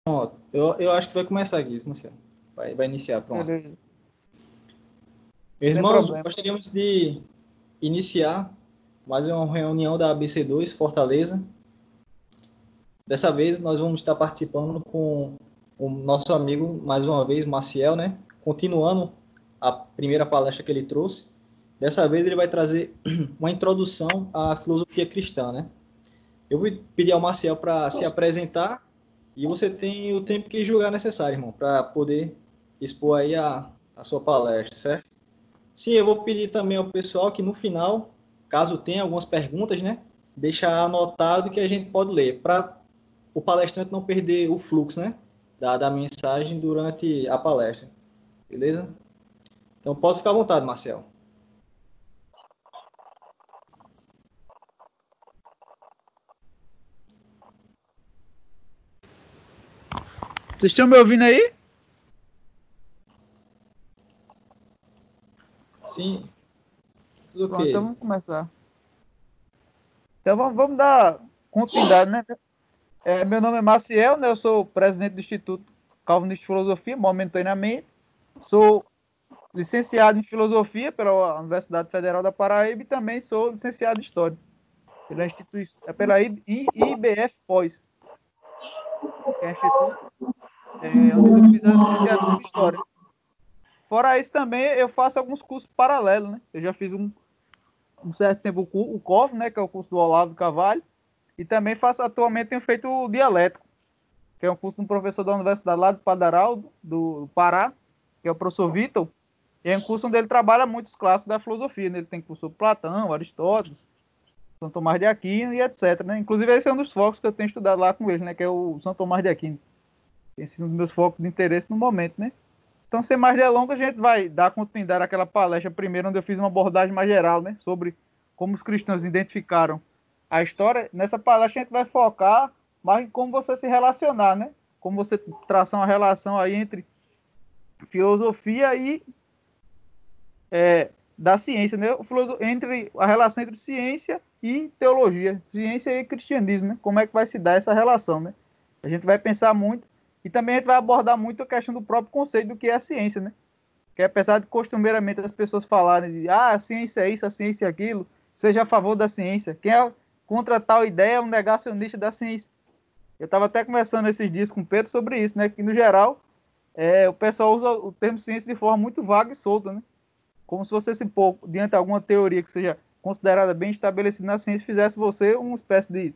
Pronto. Eu acho que vai começar aqui, Marcelo. Vai iniciar, pronto. Beleza. Meus Sem irmãos, problema. gostaríamos de iniciar mais uma reunião da ABC2 Fortaleza. Dessa vez nós vamos estar participando com o nosso amigo, mais uma vez, Maciel, né? Continuando a primeira palestra que ele trouxe. Dessa vez ele vai trazer uma introdução à filosofia cristã, né? Eu vou pedir ao Maciel para se apresentar e você tem o tempo que julgar necessário, irmão, para poder expor aí a sua palestra, certo? Sim, eu vou pedir também ao pessoal que no final, caso tenha algumas perguntas, né, deixar anotado que a gente pode ler, para o palestrante não perder o fluxo, né, da mensagem durante a palestra. Beleza? Então pode ficar à vontade, Marcel. Vocês estão me ouvindo aí? Sim. Tudo Pronto, então ok. vamos começar. Então vamos dar continuidade, né? Meu nome é Maciel, né? Eu sou presidente do Instituto Calvinista de Filosofia, momentaneamente. Sou licenciado em Filosofia pela Universidade Federal da Paraíba e também sou licenciado em História pela IBF Pós, que é o Instituto onde eu fiz a licenciatura em História. Fora isso também eu faço alguns cursos paralelos, né? Eu já fiz um certo tempo o COF, né? Que é o curso do Olavo Carvalho, e também atualmente tenho feito o Dialético, que é um curso de um professor da Universidade lá do Padaral, do Pará, que é o professor Vitor, e é um curso onde ele trabalha muitos clássicos da filosofia, né? Ele tem curso sobre Platão, Aristóteles, São Tomás de Aquino e etc, né? Inclusive esse é um dos focos que eu tenho estudado lá com ele, né? Que é o São Tomás de Aquino. Esse é um dos meus focos de interesse no momento, né? Então, sem mais delongas, a gente vai dar continuidade àquela palestra primeiro, onde eu fiz uma abordagem mais geral, né? Sobre como os cristãos identificaram a história. Nessa palestra a gente vai focar mais em como você se relacionar, né? Como você traçar uma relação aí entre filosofia e da ciência, né? Entre a relação entre ciência e teologia, ciência e cristianismo, né? Como é que vai se dar essa relação, né? A gente vai pensar muito e também a gente vai abordar muito a questão do próprio conceito do que é a ciência, né? Que apesar de costumeiramente as pessoas falarem de a ciência é isso, a ciência é aquilo, seja a favor da ciência. Quem é contra tal ideia é um negacionista da ciência. Eu estava até conversando esses dias com o Pedro sobre isso, né? Que no geral o pessoal usa o termo ciência de forma muito vaga e solta, né? Como se você se pôr diante de alguma teoria que seja considerada bem estabelecida na ciência, fizesse você uma espécie de...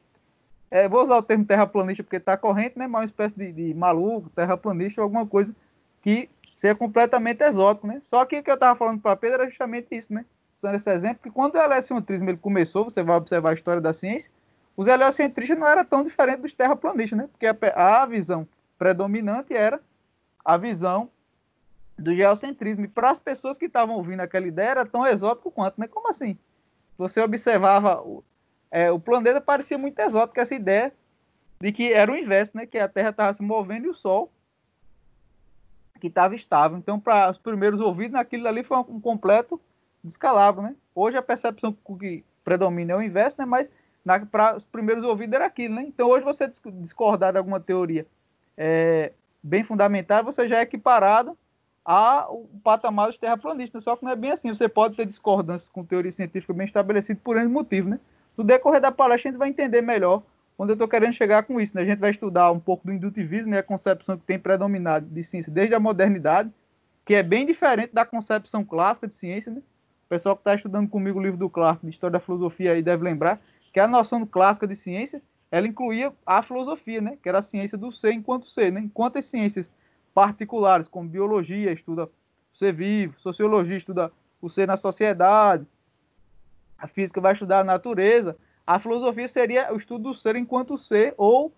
vou usar o termo terraplanista porque está corrente, né? Mas uma espécie de maluco, terraplanista ou alguma coisa que seja completamente exótico, né? Só que o que eu estava falando para Pedro era justamente isso, né? Dando esse exemplo, que quando o heliocentrismo ele começou, você vai observar a história da ciência, os heliocentristas não eram tão diferentes dos terraplanistas, né? Porque a visão predominante era a visão do geocentrismo. E para as pessoas que estavam ouvindo aquela ideia, era tão exótico quanto, né? Como assim? Você observava o planeta, parecia muito exótico essa ideia de que era o inverso, né? Que a Terra estava se movendo e o Sol que estava estável. Então, para os primeiros ouvidos, aquilo ali foi um completo descalabro, né? Hoje a percepção que predomina é o inverso, né? Mas para os primeiros ouvidos era aquilo, né? Então, hoje você discordar de alguma teoria bem fundamentada, você já é equiparado ao patamar dos terraplanistas. Só que não é bem assim. Você pode ter discordâncias com teoria científica bem estabelecida por N motivo, né? No decorrer da palestra, a gente vai entender melhor onde eu estou querendo chegar com isso, né? A gente vai estudar um pouco do indutivismo e a concepção que tem predominado de ciência desde a modernidade, que é bem diferente da concepção clássica de ciência, né? O pessoal que está estudando comigo o livro do Clarke, de História da Filosofia, aí deve lembrar que a noção clássica de ciência, ela incluía a filosofia, né? Que era a ciência do ser enquanto ser, né? Enquanto as ciências particulares, como biologia, estuda o ser vivo, sociologia estuda o ser na sociedade, a física vai estudar a natureza, a filosofia seria o estudo do ser enquanto ser, ou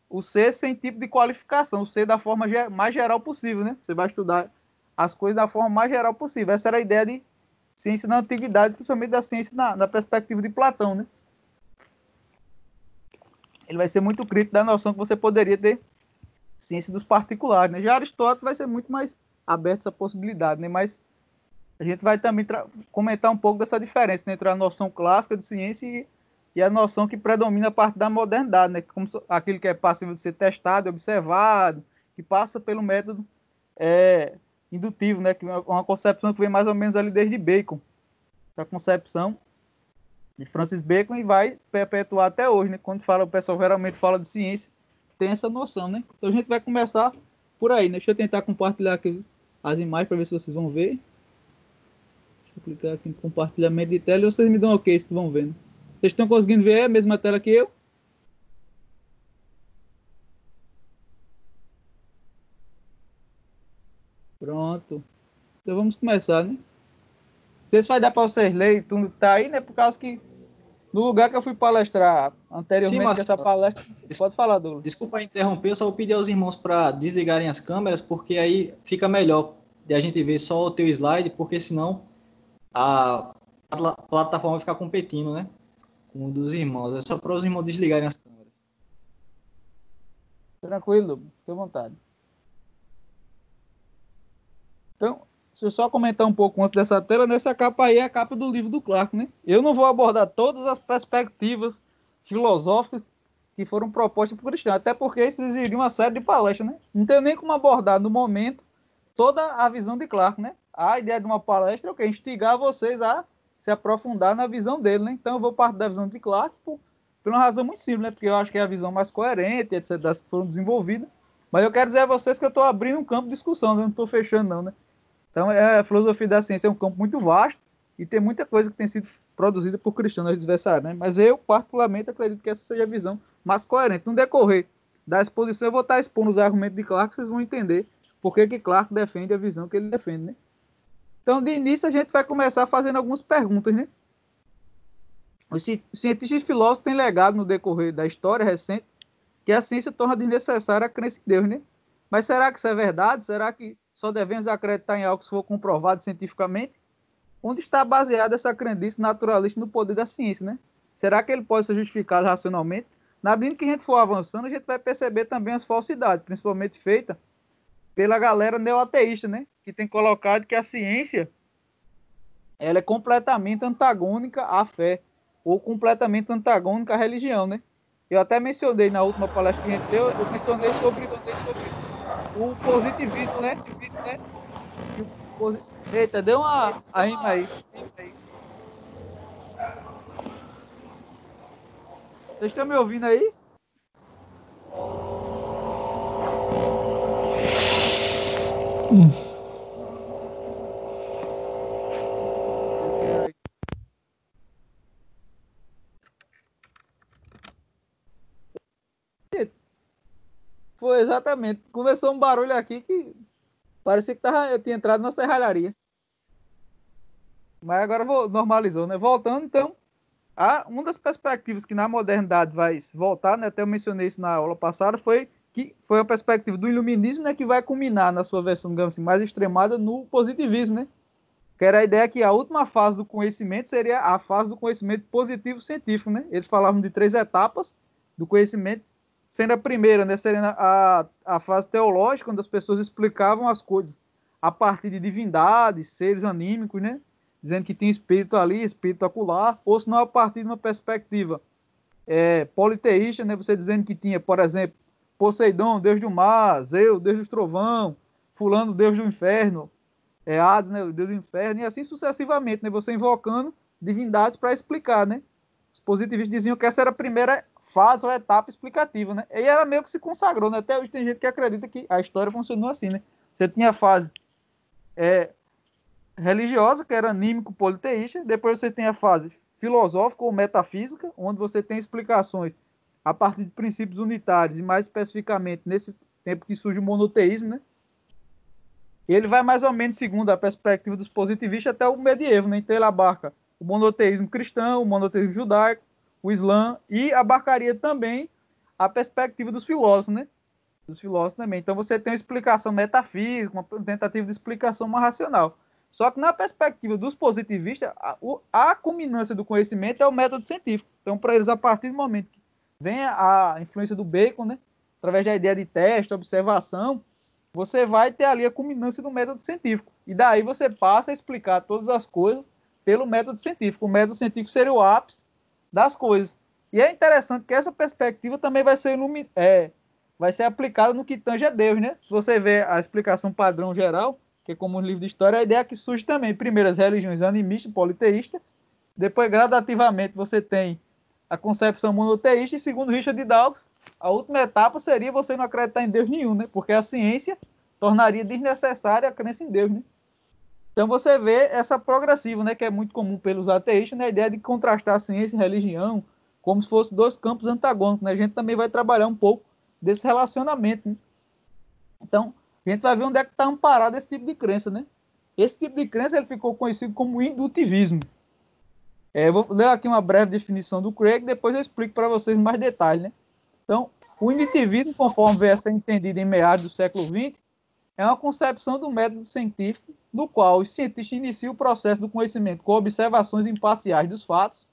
o ser sem tipo de qualificação, o ser da forma mais geral possível, né? Você vai estudar as coisas da forma mais geral possível. Essa era a ideia de ciência na antiguidade, principalmente da ciência na perspectiva de Platão, né? Ele vai ser muito crítico da noção que você poderia ter ciência dos particulares, né? Já Aristóteles vai ser muito mais aberto a essa possibilidade, né? Mas a gente vai também comentar um pouco dessa diferença, né, entre a noção clássica de ciência e e a noção que predomina a parte da modernidade, né? Como aquilo que é passível de ser testado, observado, que passa pelo método indutivo, né? Que é uma concepção que vem mais ou menos ali desde Bacon, a concepção de Francis Bacon, e vai perpetuar até hoje, né? Quando o pessoal geralmente fala de ciência, tem essa noção, né? Então a gente vai começar por aí, né? Deixa eu tentar compartilhar aqui as imagens para ver se vocês vão ver. Deixa eu clicar aqui em compartilhamento de tela e vocês me dão um ok se vão vendo. Vocês estão conseguindo ver a mesma tela que eu? Pronto. Então vamos começar, né? Não sei se vai dar para vocês lerem tudo que tá aí, né? Por causa que no lugar que eu fui palestrar Sim, anteriormente dessa palestra, pode falar, Douglas. Desculpa interromper, eu só vou pedir aos irmãos para desligarem as câmeras, porque aí fica melhor de a gente ver só o teu slide, porque senão a plataforma vai ficar competindo, né? Com o dos irmãos. É só para os irmãos desligarem as câmeras. Tranquilo, Douglas. Fique à vontade. Então, deixa eu só comentar um pouco antes dessa tela. Nessa capa aí é a capa do livro do Clarke, né? Eu não vou abordar todas as perspectivas filosóficas que foram propostas por Cristiano, até porque isso exigiria uma série de palestras, né? Não tem nem como abordar no momento toda a visão de Clarke, né? A ideia de uma palestra é o quê? Instigar vocês a se aprofundar na visão dele, né? Então eu vou partir da visão de Clarke por uma razão muito simples, né? Porque eu acho que é a visão mais coerente, etc., das que foram desenvolvidas. Mas eu quero dizer a vocês que eu estou abrindo um campo de discussão, né? Eu não estou fechando não, né? Então, a filosofia da ciência é um campo muito vasto e tem muita coisa que tem sido produzida por cristãos adversários, né? Mas eu, particularmente, acredito que essa seja a visão mais coerente. No decorrer da exposição, eu vou estar expondo os argumentos de Clarke, vocês vão entender por que Clarke defende a visão que ele defende, né? Então, de início, a gente vai começar fazendo algumas perguntas, né? Os cientistas e filósofos têm legado no decorrer da história recente que a ciência torna desnecessária a crença em Deus, né? Mas será que isso é verdade? Será que só devemos acreditar em algo se for comprovado cientificamente? Onde está baseada essa crendice naturalista no poder da ciência, né? Será que ele pode ser justificado racionalmente? Na medida que a gente for avançando, a gente vai perceber também as falsidades, principalmente feitas pela galera neoateísta, né? Que tem colocado que a ciência ela é completamente antagônica à fé, ou completamente antagônica à religião, né? Eu até mencionei na última palestra que a gente deu, eu mencionei sobre o positivismo, né? Eita, deu uma rima aí. Vocês estão me ouvindo aí? Foi exatamente. Começou um barulho aqui que parecia que eu tinha entrado na serralharia. Mas agora normalizou, né? Voltando, então, uma das perspectivas que na modernidade vai voltar, né? Até eu mencionei isso na aula passada, foi a perspectiva do iluminismo, né? Que vai culminar na sua versão, digamos assim, mais extremada no positivismo, né? Que era a ideia que a última fase do conhecimento seria a fase do conhecimento positivo científico, né? Eles falavam de 3 etapas do conhecimento, sendo a primeira, né, seria a fase teológica, onde as pessoas explicavam as coisas a partir de divindades, seres anímicos, né? Dizendo que tinha espírito ali, espírito acolá, ou se não a partir de uma perspectiva politeísta, né? Você dizendo que tinha, por exemplo, Poseidon, deus do mar, Zeus, deus do trovão, fulano, deus do inferno, Hades, né, o deus do inferno, e assim sucessivamente, né? Você invocando divindades para explicar, né? Os positivistas diziam que essa era a primeira fase ou etapa explicativa, né? E ela meio que se consagrou, né? Até hoje tem gente que acredita que a história funcionou assim, né? Você tinha a fase religiosa, que era anímico politeísta, depois você tem a fase filosófica ou metafísica, onde você tem explicações a partir de princípios unitários, e mais especificamente nesse tempo que surge o monoteísmo, né? Ele vai mais ou menos segundo a perspectiva dos positivistas até o medievo, né? Então ele abarca o monoteísmo cristão, o monoteísmo judaico, o Islã, e abarcaria também a perspectiva dos filósofos, né? Dos filósofos também. Então você tem uma explicação metafísica, uma tentativa de explicação mais racional. Só que na perspectiva dos positivistas, a culminância do conhecimento é o método científico. Então, para eles, a partir do momento que vem a influência do Bacon, né? Através da ideia de teste, observação, você vai ter ali a culminância do método científico. E daí você passa a explicar todas as coisas pelo método científico. O método científico seria o ápice das coisas. E é interessante que essa perspectiva também vai ser aplicada no que tange a Deus, né? Se você vê a explicação padrão geral, que é como um livro de história, a ideia é que surge também, primeiro, as religiões animistas, politeístas, depois, gradativamente, você tem a concepção monoteísta, e segundo Richard Dawkins, a última etapa seria você não acreditar em Deus nenhum, né? Porque a ciência tornaria desnecessária a crença em Deus, né? Então você vê essa progressiva, né, que é muito comum pelos ateístas, né, a ideia de contrastar a ciência e a religião como se fossem dois campos antagônicos, né? A gente também vai trabalhar um pouco desse relacionamento, né? Então, a gente vai ver onde é que está amparado esse tipo de crença, né? Esse tipo de crença ele ficou conhecido como indutivismo. Eu vou ler aqui uma breve definição do Craig, depois eu explico para vocês mais detalhes, né? Então, o indutivismo, conforme veio a ser entendido em meados do século XX, é uma concepção do método científico, no qual os cientistas iniciam o processo do conhecimento com observações imparciais dos fatos,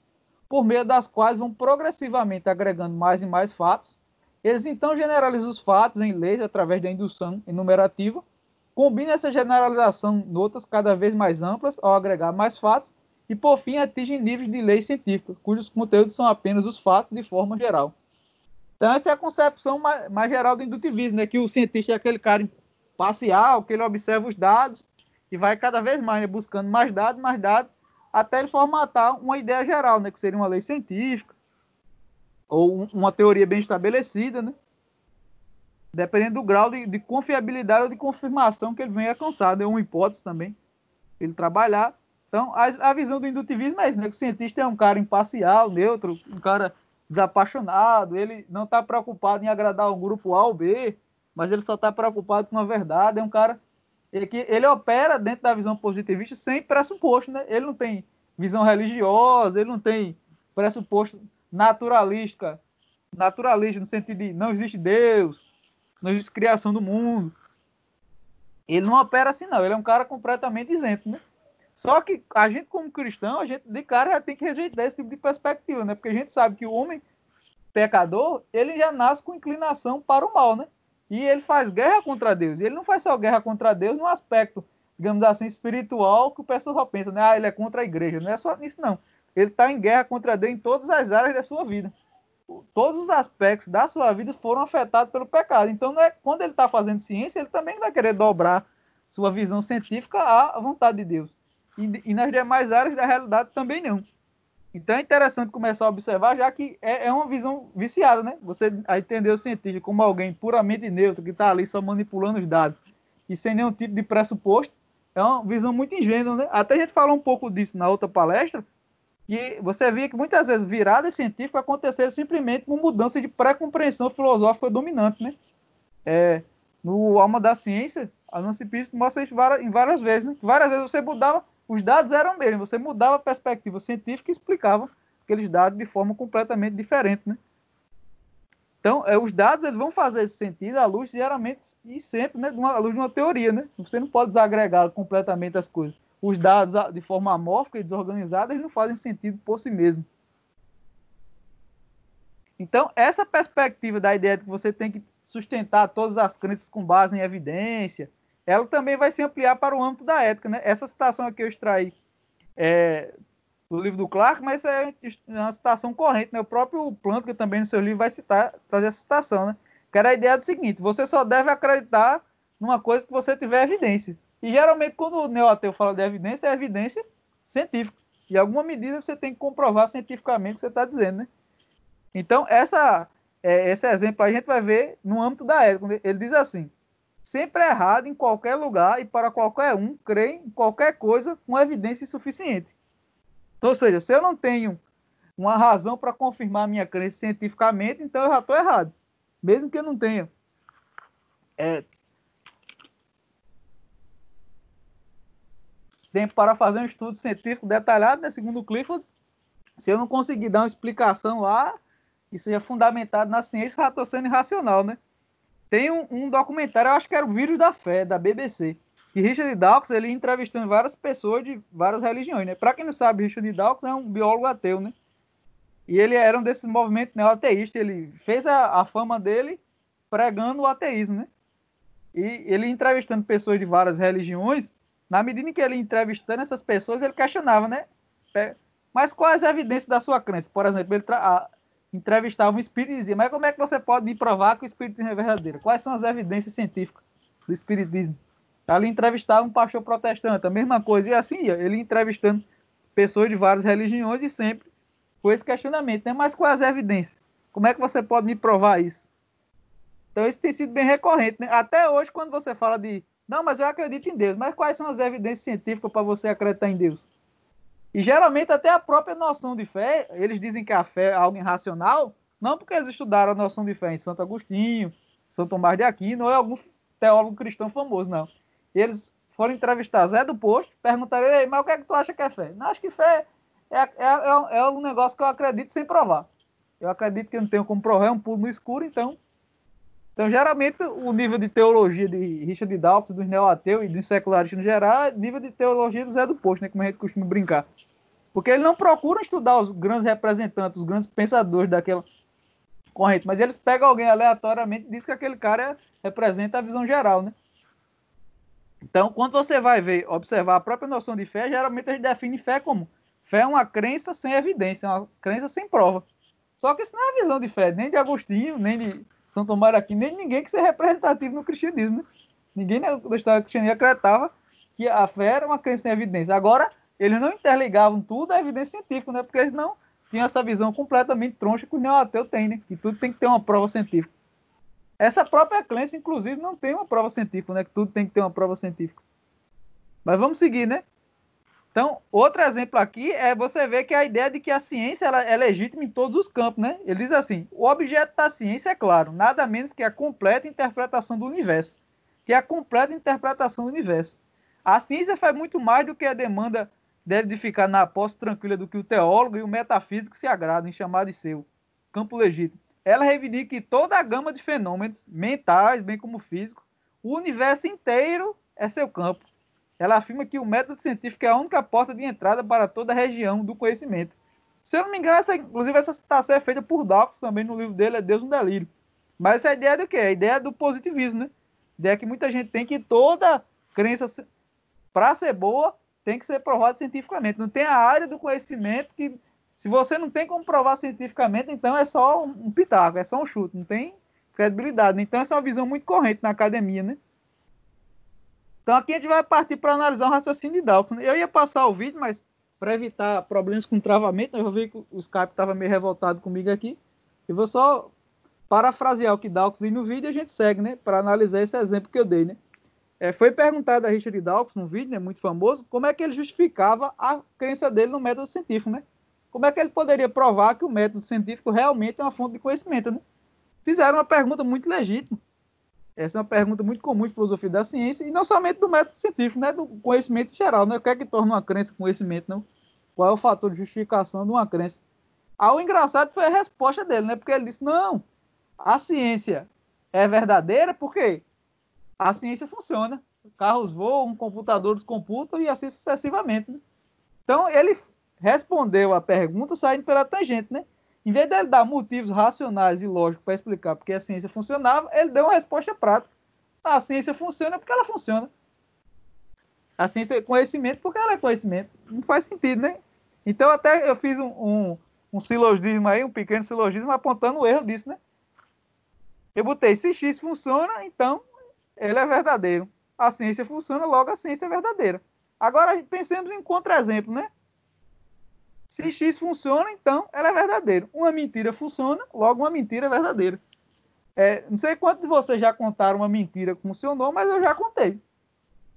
por meio das quais vão progressivamente agregando mais e mais fatos. Eles então generalizam os fatos em leis através da indução enumerativa, combinam essa generalização em outras cada vez mais amplas ao agregar mais fatos e, por fim, atingem níveis de leis científicas, cujos conteúdos são apenas os fatos de forma geral. Então, essa é a concepção mais geral do indutivismo, né? Que o cientista é aquele cara imparcial, que ele observa os dados e vai cada vez mais, né, buscando mais dados, até ele formatar uma ideia geral, né? Que seria uma lei científica ou uma teoria bem estabelecida, né? Dependendo do grau de confiabilidade ou de confirmação que ele venha alcançar, né? Uma hipótese também, ele trabalhar. Então, a visão do indutivismo é isso, né? Que o cientista é um cara imparcial, neutro, um cara desapaixonado, ele não está preocupado em agradar um grupo A ou B, mas ele só está preocupado com a verdade, é um cara ele opera dentro da visão positivista sem pressuposto, né? Ele não tem visão religiosa, ele não tem pressuposto naturalista no sentido de não existe Deus, não existe criação do mundo. Ele não opera assim, não. Ele é um cara completamente isento, né? Só que a gente, como cristão, a gente de cara já tem que rejeitar esse tipo de perspectiva, né? Porque a gente sabe que o homem pecador, ele já nasce com inclinação para o mal, né? E ele faz guerra contra Deus. E ele não faz só guerra contra Deus no aspecto, digamos assim, espiritual, que o pessoal só pensa, né? Ah, ele é contra a igreja. Não é só nisso, não. Ele está em guerra contra Deus em todas as áreas da sua vida. Todos os aspectos da sua vida foram afetados pelo pecado. Então, não é, quando ele está fazendo ciência, ele também vai querer dobrar sua visão científica à vontade de Deus. E nas demais áreas da realidade também não. Então é interessante começar a observar, já que é uma visão viciada, né? Você entender o cientista como alguém puramente neutro, que está ali só manipulando os dados e sem nenhum tipo de pressuposto, é uma visão muito ingênua, né? Até a gente falou um pouco disso na outra palestra, e você via que muitas vezes viradas científicas aconteceram simplesmente por mudança de pré-compreensão filosófica dominante, né? No Alma da Ciência, a Nancy Pierce mostra isso em várias vezes, né? Várias vezes você mudava, os dados eram mesmos, você mudava a perspectiva científica e explicava aqueles dados de forma completamente diferente, né? Então, os dados eles vão fazer esse sentido à luz, geralmente e sempre, né, à luz de uma teoria, né? Você não pode desagregar completamente as coisas. Os dados, de forma amórfica e desorganizada, eles não fazem sentido por si mesmos. Então, essa perspectiva da ideia de que você tem que sustentar todas as crenças com base em evidência, ela também vai se ampliar para o âmbito da ética, né? Essa citação aqui eu extraí do livro do Clarke, mas é uma citação corrente, né? O próprio Plantke também no seu livro vai trazer essa citação, né? Que era a ideia do seguinte: você só deve acreditar numa coisa que você tiver evidência. E geralmente quando o neo-ateu fala de evidência, é evidência científica. Em alguma medida você tem que comprovar cientificamente o que você está dizendo, né? Então, esse exemplo a gente vai ver no âmbito da ética. Ele diz assim: sempre é errado em qualquer lugar e para qualquer um crer em qualquer coisa com evidência suficiente. Ou seja, se eu não tenho uma razão para confirmar minha crença cientificamente, então eu já estou errado. Mesmo que eu não tenha tempo para fazer um estudo científico detalhado, né, segundo o Clifford, se eu não conseguir dar uma explicação lá, que seja fundamentado na ciência, já estou sendo irracional, né? Tem um documentário, eu acho que era o Vírus da Fé, da BBC, que Richard Dawkins, ele entrevistando várias pessoas de várias religiões, né? Para quem não sabe, Richard Dawkins é um biólogo ateu, né? E ele era um desses movimentos neo-ateístas, ele fez a fama dele pregando o ateísmo, né? E ele entrevistando pessoas de várias religiões, na medida em que ele entrevistando essas pessoas, ele questionava, né? Mas quais as evidências da sua crença? Por exemplo, entrevistava um espírito e dizia, mas como é que você pode me provar que o espiritismo é verdadeiro? Quais são as evidências científicas do espiritismo? Ali entrevistava um pastor protestante, a mesma coisa, e assim ia, ele entrevistando pessoas de várias religiões e sempre com esse questionamento, né? Mas quais as evidências? Como é que você pode me provar isso? Então isso tem sido bem recorrente, né? Até hoje, quando você fala de, não, mas eu acredito em Deus, mas quais são as evidências científicas para você acreditar em Deus? E geralmente até a própria noção de fé, eles dizem que a fé é algo irracional, não porque eles estudaram a noção de fé em Santo Agostinho, São Tomás de Aquino, ou em algum teólogo cristão famoso, não. Eles foram entrevistar Zé do Posto, perguntaram ele, mas o que é que tu acha que é fé? Não, acho que fé é um negócio que eu acredito sem provar. Eu acredito que eu não tenho como provar, é um pulo no escuro, então geralmente, o nível de teologia de Richard Dawkins, dos neo-ateus e dos secularistas no geral, é nível de teologia do Zé do Posto, né, como a gente costuma brincar. Porque eles não procuram estudar os grandes representantes, os grandes pensadores daquela corrente, mas eles pegam alguém aleatoriamente e dizem que aquele cara representa a visão geral, né? Então, quando você vai ver, observar a própria noção de fé, geralmente a gente define fé como fé é uma crença sem evidência, é uma crença sem prova. Só que isso não é a visão de fé, nem de Agostinho, nem de São Tomás de Aquino, nem de ninguém que seja representativo no cristianismo, né? Ninguém da história do cristianismo acreditava que a fé era uma crença sem evidência. Agora, eles não interligavam tudo à evidência científica, né? Porque eles não tinham essa visão completamente troncha que o neo-ateu tem, né? Que tudo tem que ter uma prova científica. Essa própria crença, inclusive, não tem uma prova científica, né? Que tudo tem que ter uma prova científica. Mas vamos seguir, né? Então, outro exemplo aqui é você ver que a ideia de que a ciência ela é legítima em todos os campos, né? Ele diz assim, o objeto da ciência é claro, nada menos que a completa interpretação do universo. Que é a completa interpretação do universo. A ciência faz muito mais do que a demanda deve de ficar na posse tranquila do que o teólogo e o metafísico se agradam em chamar de seu campo legítimo. Ela reivindica que toda a gama de fenômenos mentais, bem como físicos, o universo inteiro é seu campo. Ela afirma que o método científico é a única porta de entrada para toda a região do conhecimento. Se eu não me engano, inclusive essa citação é feita por Dawkins também no livro dele, É Deus no Delírio. Mas essa ideia é do quê? A ideia do positivismo, né? A ideia que muita gente tem que toda crença, para ser boa, tem que ser provada cientificamente. Não tem a área do conhecimento que, se você não tem como provar cientificamente, então é só um pitaco, é só um chute, não tem credibilidade. Então essa é uma visão muito corrente na academia, né? Então aqui a gente vai partir para analisar o raciocínio de Dawkins. Eu ia passar o vídeo, mas para evitar problemas com travamento, eu vi que o Skype estava meio revoltado comigo aqui. Eu vou só parafrasear o que Dawkins diz no vídeo e a gente segue, né? Para analisar esse exemplo que eu dei, né? Foi perguntado a Richard Dawkins, num vídeo, né, muito famoso, como é que ele justificava a crença dele no método científico, né? Como é que ele poderia provar que o método científico realmente é uma fonte de conhecimento, né? Fizeram uma pergunta muito legítima. Essa é uma pergunta muito comum de filosofia da ciência, e não somente do método científico, né? Do conhecimento geral, né? O que é que torna uma crença conhecimento, não? Qual é o fator de justificação de uma crença? O engraçado foi a resposta dele, né? Porque ele disse, não, a ciência é verdadeira porque a ciência funciona. Carros voam, computadores computam e assim sucessivamente, né? Então, ele respondeu a pergunta saindo pela tangente, né? Em vez dele dar motivos racionais e lógicos para explicar porque a ciência funcionava, ele deu uma resposta prática. A ciência funciona porque ela funciona. A ciência é conhecimento porque ela é conhecimento. Não faz sentido, né? Então, até eu fiz um silogismo aí, um pequeno silogismo apontando o erro disso, né? Eu botei, se X funciona, então ele é verdadeiro. A ciência funciona, logo a ciência é verdadeira. Agora, pensemos em contra-exemplo, né? Se X funciona, então ela é verdadeira. Uma mentira funciona, logo uma mentira é verdadeira. Não sei quantos de vocês já contaram uma mentira que funcionou, mas eu já contei.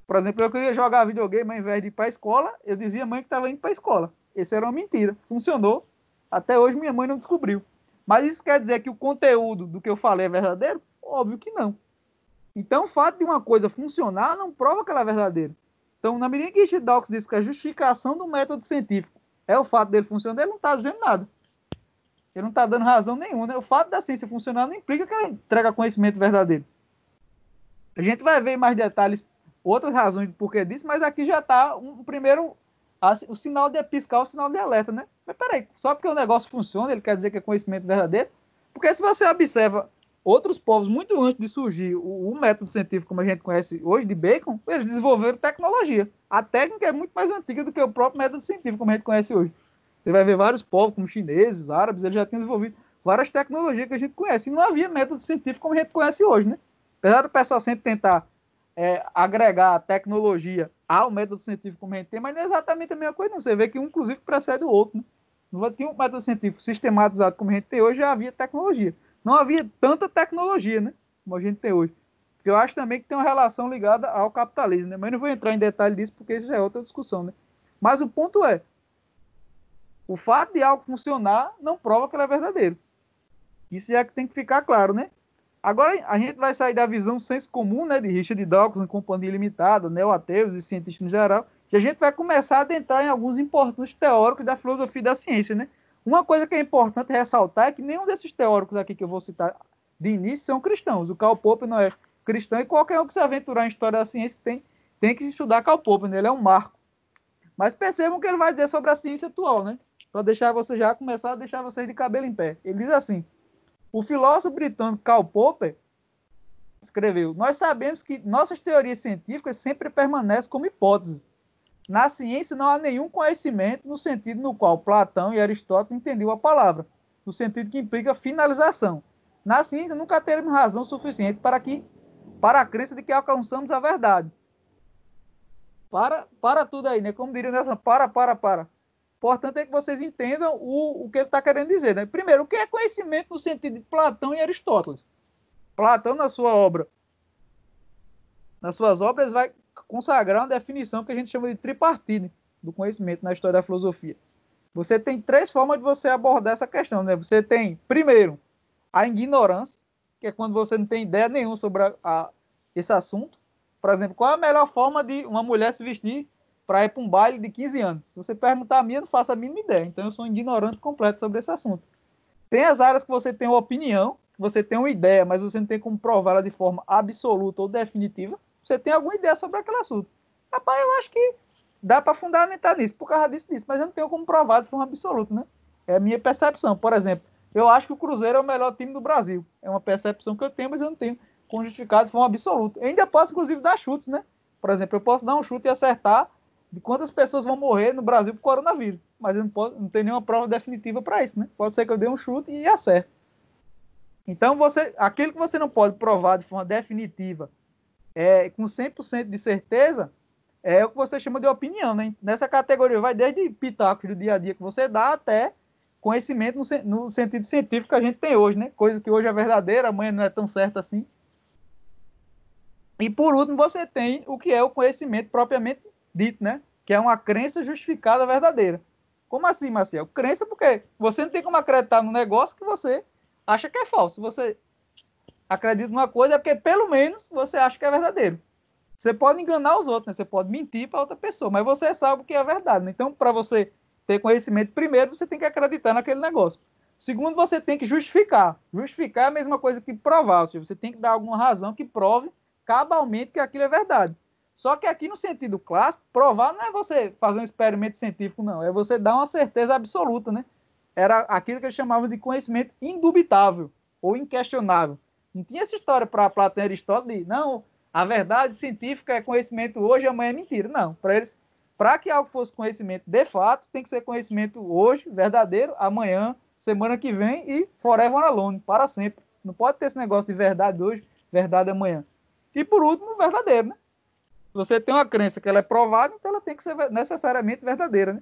Por exemplo, eu queria jogar videogame, ao invés de ir para a escola, eu dizia à mãe que estava indo para a escola. Essa era uma mentira. Funcionou. Até hoje minha mãe não descobriu. Mas isso quer dizer que o conteúdo do que eu falei é verdadeiro? Óbvio que não. Então, o fato de uma coisa funcionar não prova que ela é verdadeira. Então, na medida que Richard Dawkins diz que a justificação do método científico é o fato dele funcionar, ele não está dizendo nada. Ele não está dando razão nenhuma, né? O fato da ciência funcionar não implica que ela entrega conhecimento verdadeiro. A gente vai ver em mais detalhes outras razões do porquê disso, mas aqui já está um primeiro, o sinal de piscar, o sinal de alerta, né? Mas peraí, só porque o negócio funciona, ele quer dizer que é conhecimento verdadeiro? Porque se você observa outros povos, muito antes de surgir o método científico como a gente conhece hoje, de Bacon, eles desenvolveram tecnologia. A técnica é muito mais antiga do que o próprio método científico como a gente conhece hoje. Você vai ver vários povos, como chineses, árabes, eles já tinham desenvolvido várias tecnologias que a gente conhece. E não havia método científico como a gente conhece hoje, né? Apesar do pessoal sempre tentar agregar tecnologia ao método científico como a gente tem, mas não é exatamente a mesma coisa, não. Você vê que um, inclusive, precede o outro, né? Não tinha um método científico sistematizado como a gente tem hoje, já havia tecnologia. Não havia tanta tecnologia, né? Como a gente tem hoje. Porque eu acho também que tem uma relação ligada ao capitalismo, né? Mas não vou entrar em detalhe disso, porque isso já é outra discussão, né? Mas o ponto é, o fato de algo funcionar não prova que ele é verdadeiro. Isso já que tem que ficar claro, né? Agora a gente vai sair da visão senso comum, né, de Richard Dawkins, Companhia Limitada, neo-ateus e cientistas no geral, e a gente vai começar a adentrar em alguns importantes teóricos da filosofia e da ciência, né? Uma coisa que é importante ressaltar é que nenhum desses teóricos aqui que eu vou citar de início são cristãos. O Karl Popper não é cristão e qualquer um que se aventurar em história da ciência tem que estudar Karl Popper, né? Ele é um marco. Mas percebam o que ele vai dizer sobre a ciência atual, né? Para deixar você já começar a deixar vocês de cabelo em pé. Ele diz assim: o filósofo britânico Karl Popper escreveu: nós sabemos que nossas teorias científicas sempre permanecem como hipóteses. Na ciência não há nenhum conhecimento no sentido no qual Platão e Aristóteles entendiam a palavra, no sentido que implica finalização. Na ciência nunca teremos razão suficiente para a crença de que alcançamos a verdade. Para tudo aí, né? Como diria nessa, para. Importante é que vocês entendam o que ele está querendo dizer, né? Primeiro, o que é conhecimento no sentido de Platão e Aristóteles? Platão, nas suas obras, vai consagrar uma definição que a gente chama de tripartite do conhecimento na história da filosofia. Você tem três formas de você abordar essa questão, né? Você tem, primeiro, a ignorância, que é quando você não tem ideia nenhuma sobre esse assunto. Por exemplo, qual é a melhor forma de uma mulher se vestir para ir para um baile de 15 anos? Se você perguntar a mim, eu não faço a mínima ideia. Então, eu sou um ignorante completo sobre esse assunto. Tem as áreas que você tem uma opinião, que você tem uma ideia, mas você não tem como prová-la de forma absoluta ou definitiva. Você tem alguma ideia sobre aquele assunto. Rapaz, eu acho que dá para fundamentar nisso, por causa disso, mas eu não tenho como provar de forma absoluta, né? É a minha percepção. Por exemplo, eu acho que o Cruzeiro é o melhor time do Brasil. É uma percepção que eu tenho, mas eu não tenho como justificar de forma absoluta. Eu ainda posso, inclusive, dar chutes, né? Por exemplo, eu posso dar um chute e acertar de quantas pessoas vão morrer no Brasil por coronavírus. Mas eu não tenho nenhuma prova definitiva para isso, né? Pode ser que eu dê um chute e acerte. Então, aquilo que você não pode provar de forma definitiva, com 100% de certeza, é o que você chama de opinião, né? Nessa categoria vai desde pitacos do dia a dia que você dá até conhecimento no sentido científico que a gente tem hoje, né? Coisa que hoje é verdadeira, amanhã não é tão certa assim. E por último, você tem o que é o conhecimento propriamente dito, né? Que é uma crença justificada verdadeira. Como assim, Marcel? Crença porque você não tem como acreditar num negócio que você acha que é falso. Se você acredita numa coisa é porque pelo menos você acha que é verdadeiro. Você pode enganar os outros, né? Você pode mentir para outra pessoa, mas você sabe o que é verdade. Né? Então, para você ter conhecimento, primeiro você tem que acreditar naquele negócio. Segundo, você tem que justificar. Justificar é a mesma coisa que provar. Ou seja, você tem que dar alguma razão que prove cabalmente que aquilo é verdade. Só que aqui no sentido clássico, provar não é você fazer um experimento científico, não. É você dar uma certeza absoluta, né? Era aquilo que eles chamavam de conhecimento indubitável ou inquestionável. Não tinha essa história para Platão e Aristóteles de, não, a verdade científica é conhecimento hoje e amanhã é mentira. Não, para eles, para que algo fosse conhecimento de fato, tem que ser conhecimento hoje, verdadeiro, amanhã, semana que vem e forever alone, para sempre. Não pode ter esse negócio de verdade hoje, verdade amanhã. E por último, verdadeiro, né? Você tem uma crença que ela é provada, então ela tem que ser necessariamente verdadeira, né?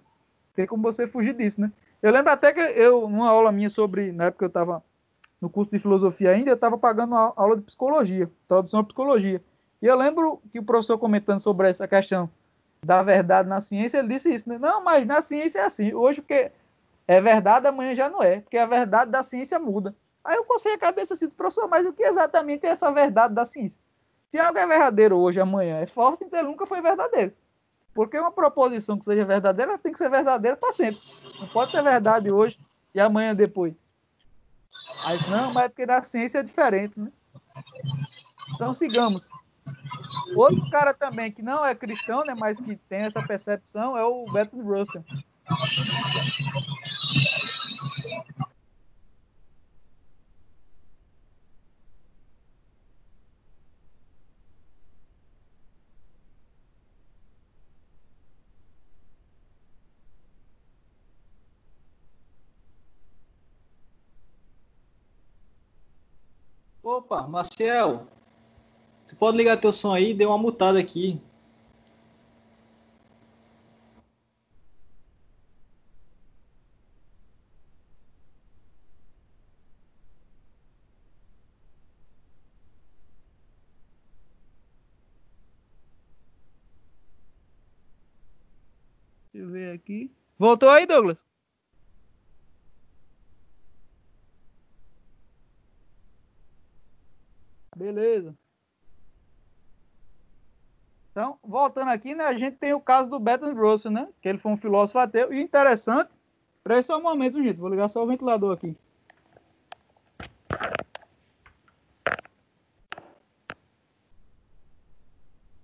Tem como você fugir disso, né? Eu lembro até que numa aula minha sobre, na época que eu estava no curso de filosofia ainda, eu estava pagando uma aula de psicologia, tradução à psicologia. E eu lembro que o professor comentando sobre essa questão da verdade na ciência, ele disse isso, né? Não, mas na ciência é assim, hoje porque é verdade, amanhã já não é, porque a verdade da ciência muda. Aí eu cocei a cabeça assim, professor, mas o que exatamente é essa verdade da ciência? Se algo é verdadeiro hoje, amanhã é falso, então ele nunca foi verdadeiro. Porque uma proposição que seja verdadeira tem que ser verdadeira para sempre. Não pode ser verdade hoje e amanhã depois. Aí, não, mas é porque na ciência é diferente, né? Então sigamos. Outro cara também que não é cristão, né, mas que tem essa percepção é o Bertrand Russell. Opa, Maciel, tu pode ligar teu som aí? Deu uma mutada aqui. Deixa eu ver aqui. Voltou aí, Douglas? Beleza. Então, voltando aqui, né, a gente tem o caso do Bertrand Russell, né, que ele foi um filósofo ateu. E interessante, para esse é o momento, gente, vou ligar só o ventilador aqui.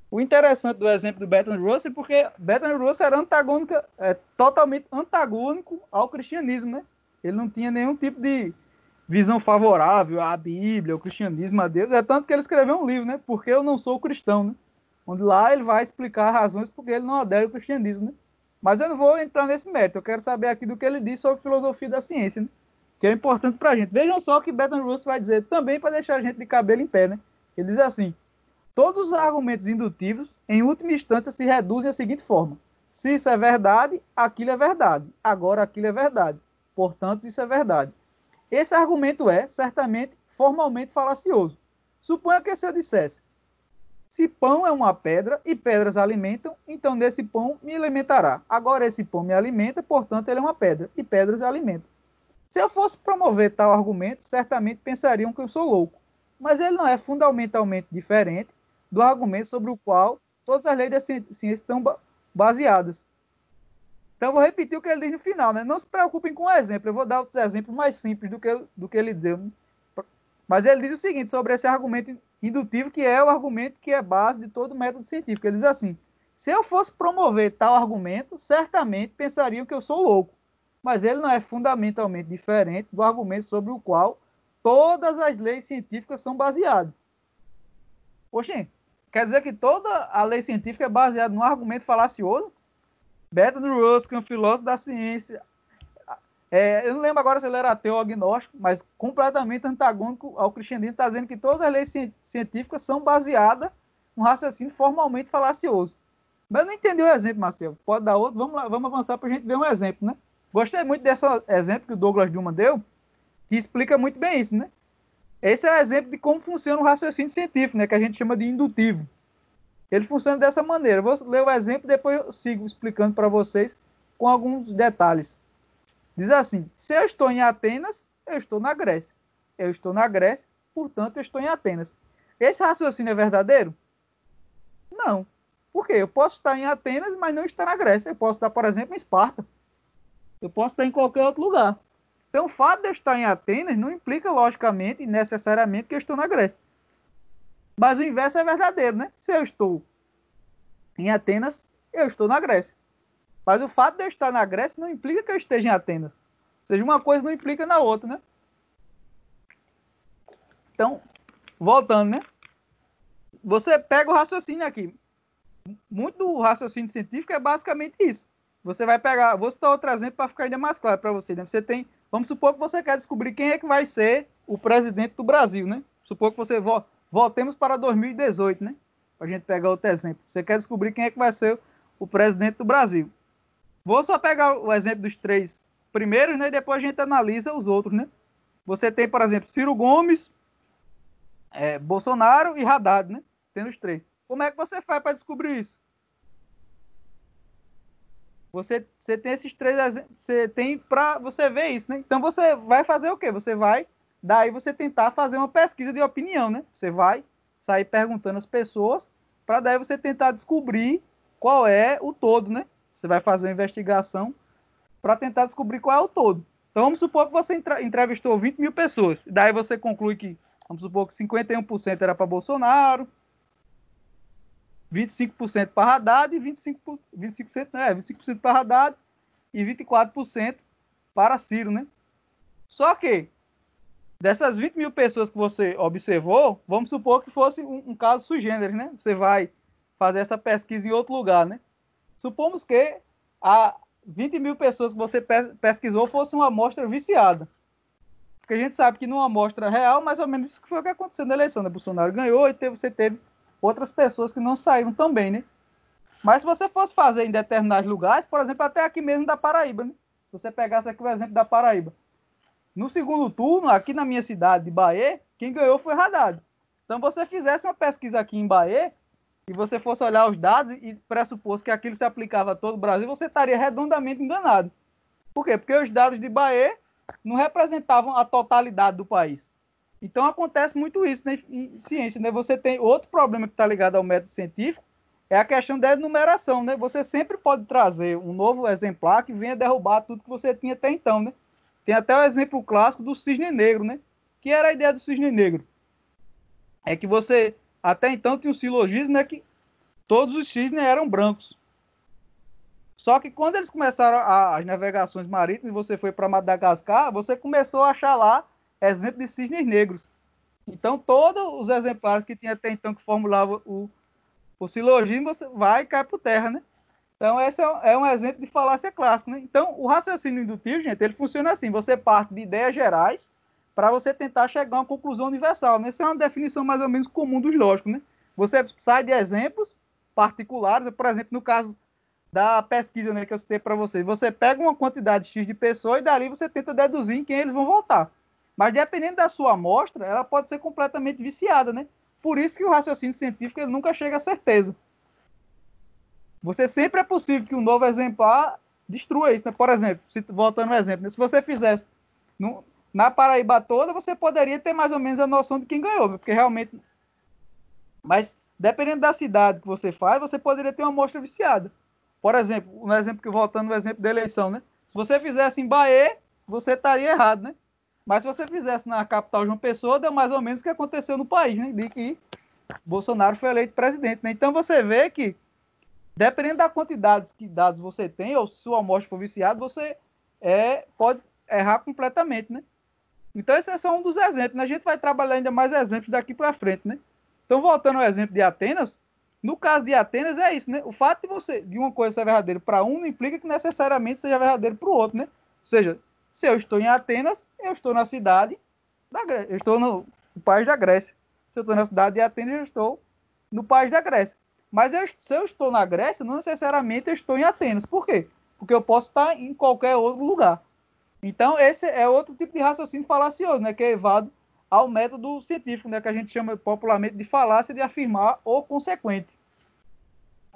O interessante do exemplo do Bertrand Russell é porque Bertrand Russell era antagônico, totalmente antagônico ao cristianismo, né? Ele não tinha nenhum tipo de visão favorável à Bíblia, ao cristianismo, a Deus. É tanto que ele escreveu um livro, né? Porque eu não sou cristão, né? Onde lá ele vai explicar razões porque ele não adere ao cristianismo, né? Mas eu não vou entrar nesse mérito. Eu quero saber aqui do que ele diz sobre filosofia da ciência, né? Que é importante para a gente. Vejam só o que Bertrand Russell vai dizer também para deixar a gente de cabelo em pé, né? Ele diz assim: todos os argumentos indutivos, em última instância, se reduzem à seguinte forma: se isso é verdade, aquilo é verdade. Agora aquilo é verdade. Portanto, isso é verdade. Esse argumento é, certamente, formalmente falacioso. Suponha que se eu dissesse: se pão é uma pedra e pedras alimentam, então desse pão me alimentará. Agora esse pão me alimenta, portanto ele é uma pedra e pedras alimentam. Se eu fosse promover tal argumento, certamente pensariam que eu sou louco. Mas ele não é fundamentalmente diferente do argumento sobre o qual todas as leis da ciência estão baseadas. Então, eu vou repetir o que ele diz no final, né? Não se preocupem com o exemplo, eu vou dar outros exemplos mais simples do que ele deu. Mas ele diz o seguinte sobre esse argumento indutivo, que é o argumento que é base de todo método científico. Ele diz assim: se eu fosse promover tal argumento, certamente pensariam que eu sou louco. Mas ele não é fundamentalmente diferente do argumento sobre o qual todas as leis científicas são baseadas. Oxê, quer dizer que toda a lei científica é baseada num argumento falacioso? Bertrand Russell, que é um filósofo da ciência, eu não lembro agora se ele era ateu ou agnóstico, mas completamente antagônico ao cristianismo, está dizendo que todas as leis científicas são baseadas num raciocínio formalmente falacioso. Mas eu não entendi o exemplo, Marcelo. Pode dar outro? Vamos lá, vamos avançar para a gente ver um exemplo, né? Gostei muito desse exemplo que o Douglas Duma deu, que explica muito bem isso, né? Esse é o exemplo de como funciona o raciocínio científico, né? Que a gente chama de indutivo. Ele funciona dessa maneira. Eu vou ler o exemplo e depois eu sigo explicando para vocês com alguns detalhes. Diz assim: se eu estou em Atenas, eu estou na Grécia. Eu estou na Grécia, portanto, eu estou em Atenas. Esse raciocínio é verdadeiro? Não. Por quê? Eu posso estar em Atenas, mas não estar na Grécia. Eu posso estar, por exemplo, em Esparta. Eu posso estar em qualquer outro lugar. Então, o fato de eu estar em Atenas não implica, logicamente e necessariamente, que eu estou na Grécia. Mas o inverso é verdadeiro, né? Se eu estou em Atenas, eu estou na Grécia. Mas o fato de eu estar na Grécia não implica que eu esteja em Atenas. Ou seja, uma coisa não implica na outra, né? Então, voltando, né? Você pega o raciocínio aqui. Muito do raciocínio científico é basicamente isso. Você vai pegar, vou citar outro exemplo para ficar ainda mais claro para você, né? Você tem, vamos supor que você quer descobrir quem é que vai ser o presidente do Brasil, né? Supor que você voltemos para 2018, né? Para a gente pegar outro exemplo. Você quer descobrir quem é que vai ser o presidente do Brasil. Vou só pegar o exemplo dos três primeiros, né? E depois a gente analisa os outros, né? Você tem, por exemplo, Ciro Gomes, Bolsonaro e Haddad, né? Tem os três. Como é que você faz para descobrir isso? Você tem esses três exemplos, você tem para você ver isso, né? Então você vai fazer o quê? Você vai, daí você tentar fazer uma pesquisa de opinião, né? Você vai sair perguntando às pessoas, para daí você tentar descobrir qual é o todo, né? Você vai fazer uma investigação para tentar descobrir qual é o todo. Então vamos supor que você entrevistou 20 mil pessoas, daí você conclui que, vamos supor que 51% era para Bolsonaro, 25% para Haddad e 25% para Haddad e 24% para Ciro, né? Só que dessas 20 mil pessoas que você observou, vamos supor que fosse um caso sui generis, né? Você vai fazer essa pesquisa em outro lugar, né? Supomos que a 20 mil pessoas que você pesquisou fosse uma amostra viciada. Porque a gente sabe que numa amostra real, mais ou menos isso que foi o que aconteceu na eleição, né? Bolsonaro ganhou e você teve outras pessoas que não saíram tão bem, né? Mas se você fosse fazer em determinados lugares, por exemplo, até aqui mesmo da Paraíba, né? Se você pegasse aqui o exemplo da Paraíba. No segundo turno, aqui na minha cidade de Bahia, quem ganhou foi Haddad. Então, você fizesse uma pesquisa aqui em Bahia e você fosse olhar os dados e pressupôs que aquilo se aplicava a todo o Brasil, você estaria redondamente enganado. Por quê? Porque os dados de Bahia não representavam a totalidade do país. Então, acontece muito isso, né, em ciência. Né? Você tem outro problema que está ligado ao método científico, é a questão da enumeração. Né? Você sempre pode trazer um novo exemplar que venha derrubar tudo que você tinha até então. Né? Tem até o exemplo clássico do cisne negro, né? Que era a ideia do cisne negro? É que você, até então, tinha um silogismo, né, que todos os cisnes eram brancos. Só que quando eles começaram as navegações marítimas e você foi para Madagascar, você começou a achar lá exemplo de cisnes negros. Então, todos os exemplares que tinha até então que formulavam o silogismo, você vai e cai por terra, né? Então, esse é um exemplo de falácia clássica, né? Então, o raciocínio indutivo, gente, ele funciona assim. Você parte de ideias gerais para você tentar chegar a uma conclusão universal, né? Essa é uma definição mais ou menos comum dos lógicos, né? Você sai de exemplos particulares, por exemplo, no caso da pesquisa, né, que eu citei para vocês, você pega uma quantidade X de pessoas e dali você tenta deduzir em quem eles vão votar. Mas dependendo da sua amostra, ela pode ser completamente viciada, né? Por isso que o raciocínio científico ele nunca chega a certeza. Você sempre é possível que um novo exemplar destrua isso, né? Por exemplo, voltando ao exemplo, né? Se você fizesse na Paraíba toda, você poderia ter mais ou menos a noção de quem ganhou, porque realmente... Mas, dependendo da cidade que você faz, você poderia ter uma amostra viciada. Por exemplo, voltando no exemplo da eleição, né? Se você fizesse em Bahia, você estaria errado, né? Mas se você fizesse na capital João Pessoa, deu mais ou menos o que aconteceu no país, né? De que Bolsonaro foi eleito presidente, né? Então você vê que, dependendo da quantidade de dados você tem, ou se sua amostra for viciada, você pode errar completamente, né? Então esse é só um dos exemplos, né? A gente vai trabalhar ainda mais exemplos daqui para frente, né? Então, voltando ao exemplo de Atenas, no caso de Atenas é isso, né? O fato de uma coisa ser verdadeira para um não implica que necessariamente seja verdadeiro para o outro, né? Ou seja, se eu estou em Atenas, eu estou na cidade da Grécia, eu estou no país da Grécia. Se eu estou na cidade de Atenas, eu estou no país da Grécia. Mas se eu estou na Grécia, não necessariamente eu estou em Atenas. Por quê? Porque eu posso estar em qualquer outro lugar. Então, esse é outro tipo de raciocínio falacioso, né? Que é evado ao método científico, né? Que a gente chama popularmente de falácia de afirmar o consequente.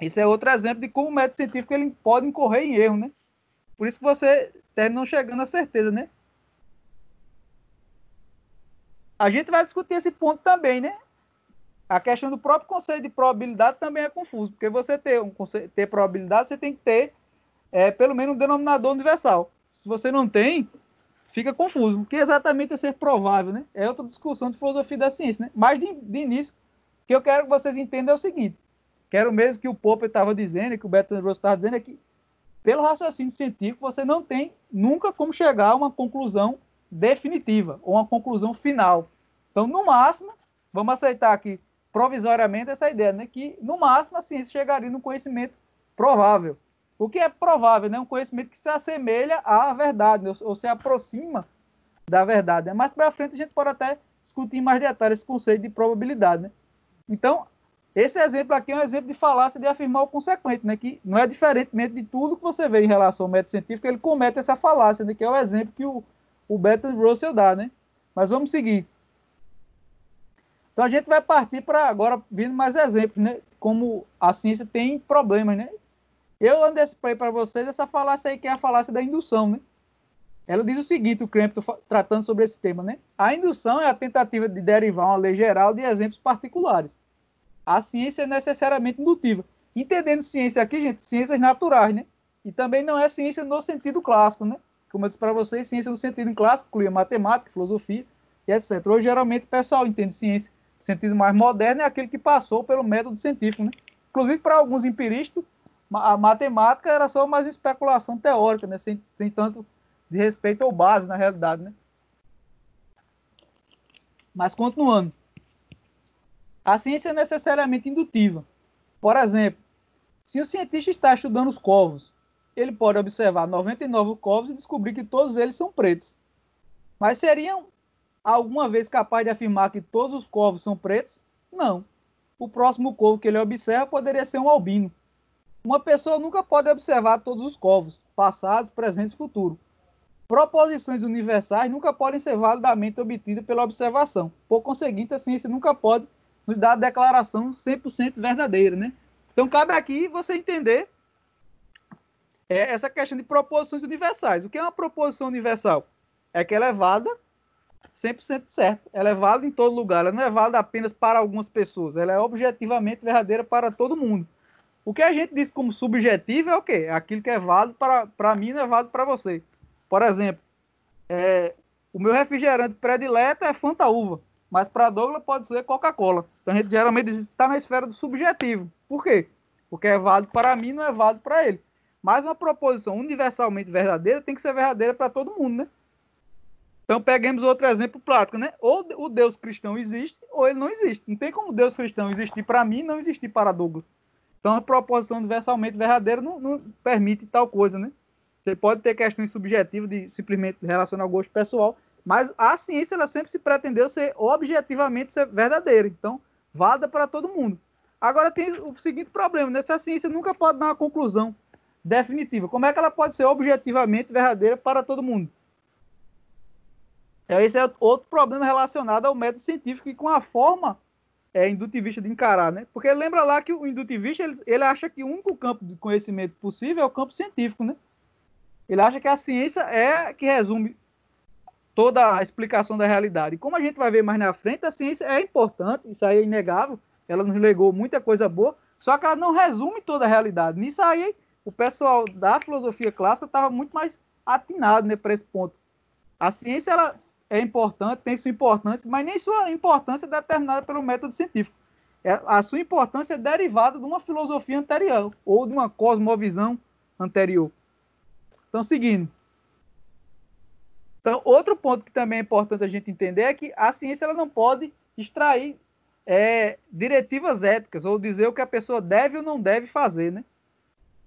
Esse é outro exemplo de como o método científico ele pode incorrer em erro, né? Por isso que você termina chegando à certeza, né? A gente vai discutir esse ponto também, né? A questão do próprio conceito de probabilidade também é confuso, porque você ter probabilidade, você tem que ter pelo menos um denominador universal. Se você não tem, fica confuso. O que exatamente é ser provável, né? É outra discussão de filosofia da ciência, né? Mas de início, o que eu quero que vocês entendam é o seguinte: quero mesmo que o Popper estava dizendo, que o Bertrand Russell estava dizendo, é que pelo raciocínio científico você não tem nunca como chegar a uma conclusão definitiva ou uma conclusão final. Então, no máximo, vamos aceitar aqui provisoriamente essa ideia, né? Que no máximo a ciência chegaria no conhecimento provável. O que é provável, né? Um conhecimento que se assemelha à verdade, né? Ou se aproxima da verdade. Né? Mais para frente a gente pode até discutir em mais detalhes esse conceito de probabilidade. Né? Então, esse exemplo aqui é um exemplo de falácia de afirmar o consequente, né? Que não é diferentemente de tudo que você vê em relação ao método científico, ele comete essa falácia, né? Que é o exemplo que o Bertrand Russell dá, né? Mas vamos seguir. Então a gente vai partir para agora vindo mais exemplos, né? Como a ciência tem problemas, né? Eu antecipei para vocês essa falácia aí que é a falácia da indução, né? Ela diz o seguinte, o Crampton tratando sobre esse tema, né? A indução é a tentativa de derivar uma lei geral de exemplos particulares. A ciência é necessariamente indutiva. Entendendo ciência aqui, gente, ciências naturais, né? E também não é ciência no sentido clássico, né? Como eu disse para vocês, ciência no sentido clássico inclui matemática, filosofia e etc. Hoje, geralmente, o pessoal entende ciência no sentido mais moderno, é aquele que passou pelo método científico, né? Inclusive, para alguns empiristas, a matemática era só mais especulação teórica, né? Sem tanto de respeito ou base, na realidade, né? Mas, continuando. A ciência é necessariamente indutiva. Por exemplo, se o cientista está estudando os corvos, ele pode observar 99 corvos e descobrir que todos eles são pretos. Mas seriam alguma vez capaz de afirmar que todos os corvos são pretos? Não. O próximo corvo que ele observa poderia ser um albino. Uma pessoa nunca pode observar todos os corvos, passados, presentes e futuros. Proposições universais nunca podem ser validamente obtidas pela observação. Por conseguinte, a ciência nunca pode nos dar a declaração 100% verdadeira, né? Então, cabe aqui você entender essa questão de proposições universais. O que é uma proposição universal? É que ela é válida 100% certa. Ela é válida em todo lugar. Ela não é válida apenas para algumas pessoas. Ela é objetivamente verdadeira para todo mundo. O que a gente diz como subjetivo é o quê? Aquilo que é válido para mim não é válido para você. Por exemplo, o meu refrigerante predileto é Fanta Uva, mas para Douglas pode ser Coca-Cola. Então a gente geralmente está na esfera do subjetivo. Por quê? Porque é válido para mim, não é válido para ele. Mas uma proposição universalmente verdadeira tem que ser verdadeira para todo mundo, né? Então peguemos outro exemplo prático, né? Ou o Deus cristão existe, ou ele não existe. Não tem como Deus cristão existir para mim e não existir para Douglas. Então a proposição universalmente verdadeira não permite tal coisa, né? Você pode ter questões subjetivas de simplesmente relacionar ao gosto pessoal, mas a ciência ela sempre se pretendeu ser objetivamente verdadeira. Então, válida para todo mundo. Agora tem o seguinte problema, né? Se a ciência nunca pode dar uma conclusão definitiva, como é que ela pode ser objetivamente verdadeira para todo mundo? Esse é outro problema relacionado ao método científico e com a forma indutivista de encarar, né? Porque lembra lá que o indutivista ele acha que o único campo de conhecimento possível é o campo científico, né? Ele acha que a ciência é que resume toda a explicação da realidade. E como a gente vai ver mais na frente, a ciência é importante, isso aí é inegável, ela nos legou muita coisa boa, só que ela não resume toda a realidade. Nisso aí, o pessoal da filosofia clássica estava muito mais atinado, né, para esse ponto. A ciência ela é importante, tem sua importância, mas nem sua importância é determinada pelo método científico. A sua importância é derivada de uma filosofia anterior, ou de uma cosmovisão anterior. Então, seguindo. Então, outro ponto que também é importante a gente entender é que a ciência ela não pode extrair diretivas éticas, ou dizer o que a pessoa deve ou não deve fazer, né?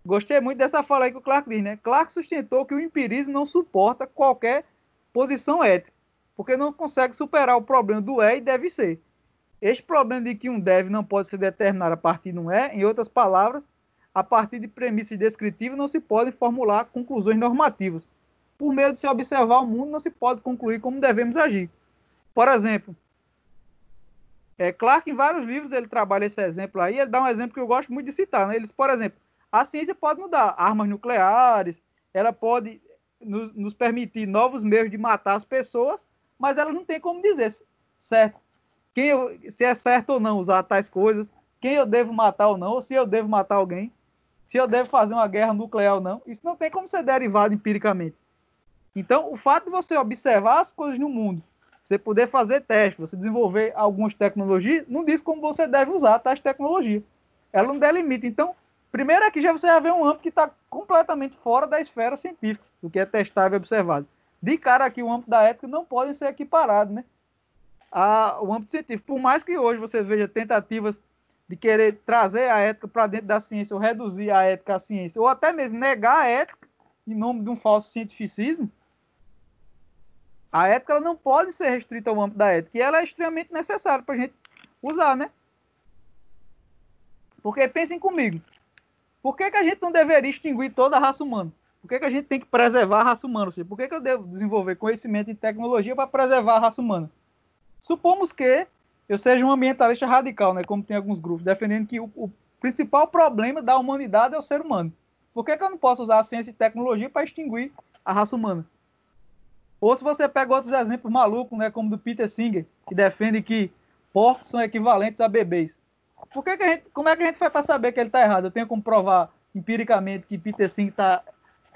Gostei muito dessa fala aí que o Clarke diz, né? Clarke sustentou que o empirismo não suporta qualquer posição ética, porque não consegue superar o problema do e deve ser. Este problema de que um deve não pode ser determinado a partir de um em outras palavras, a partir de premissas descritivas não se podem formular conclusões normativas. Por meio de se observar o mundo, não se pode concluir como devemos agir. Por exemplo, Clarke, em vários livros, ele trabalha esse exemplo aí, ele dá um exemplo que eu gosto muito de citar, né? Ele diz, por exemplo, a ciência pode mudar armas nucleares, ela pode nos permitir novos meios de matar as pessoas, mas ela não tem como dizer certo, se é certo ou não usar tais coisas, quem eu devo matar ou não, ou se eu devo matar alguém, se eu devo fazer uma guerra nuclear ou não. Isso não tem como ser derivado empiricamente. Então, o fato de você observar as coisas no mundo, você poder fazer testes, você desenvolver algumas tecnologias, não diz como você deve usar tais tecnologias. Ela não delimita. Então, primeiro aqui já você vai ver um âmbito que está completamente fora da esfera científica, do que é testável e observado. De cara aqui, o âmbito da ética não podem ser equiparados, né? O âmbito científico. Por mais que hoje você veja tentativas de querer trazer a ética para dentro da ciência, ou reduzir a ética à ciência, ou até mesmo negar a ética em nome de um falso cientificismo, a ética ela não pode ser restrita ao âmbito da ética, e ela é extremamente necessária para a gente usar, né? Porque pensem comigo, por que a gente não deveria extinguir toda a raça humana? Por que a gente tem que preservar a raça humana? Ou seja, por que eu devo desenvolver conhecimento e tecnologia para preservar a raça humana? Supomos que eu seja um ambientalista radical, né, como tem alguns grupos, defendendo que o principal problema da humanidade é o ser humano. Por que eu não posso usar a ciência e tecnologia para extinguir a raça humana? Ou se você pega outros exemplos malucos, né, como do Peter Singer, que defende que porcos são equivalentes a bebês. Como é que a gente vai para saber que ele está errado? Eu tenho como provar empiricamente que Peter Singer está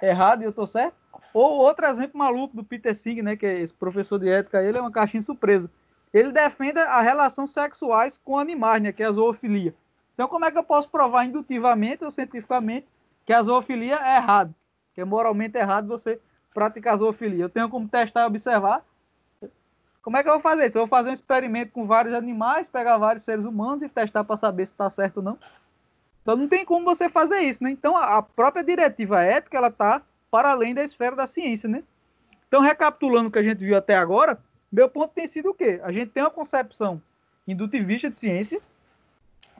errado e eu estou certo? Ou outro exemplo maluco do Peter Singer, né, que é esse professor de ética, ele é uma caixinha surpresa. Ele defende a relação sexuais com animais, né, que é a zoofilia. Então, como é que eu posso provar indutivamente ou cientificamente que a zoofilia é errado? Que é moralmente errado você praticar zoofilia. Eu tenho como testar e observar. Como é que eu vou fazer isso? Eu vou fazer um experimento com vários animais, pegar vários seres humanos e testar para saber se está certo ou não. Então, não tem como você fazer isso, né? Então, a própria diretiva ética, ela está para além da esfera da ciência, né? Então, recapitulando o que a gente viu até agora, Meu ponto tem sido o quê? A gente tem uma concepção indutivista de ciência,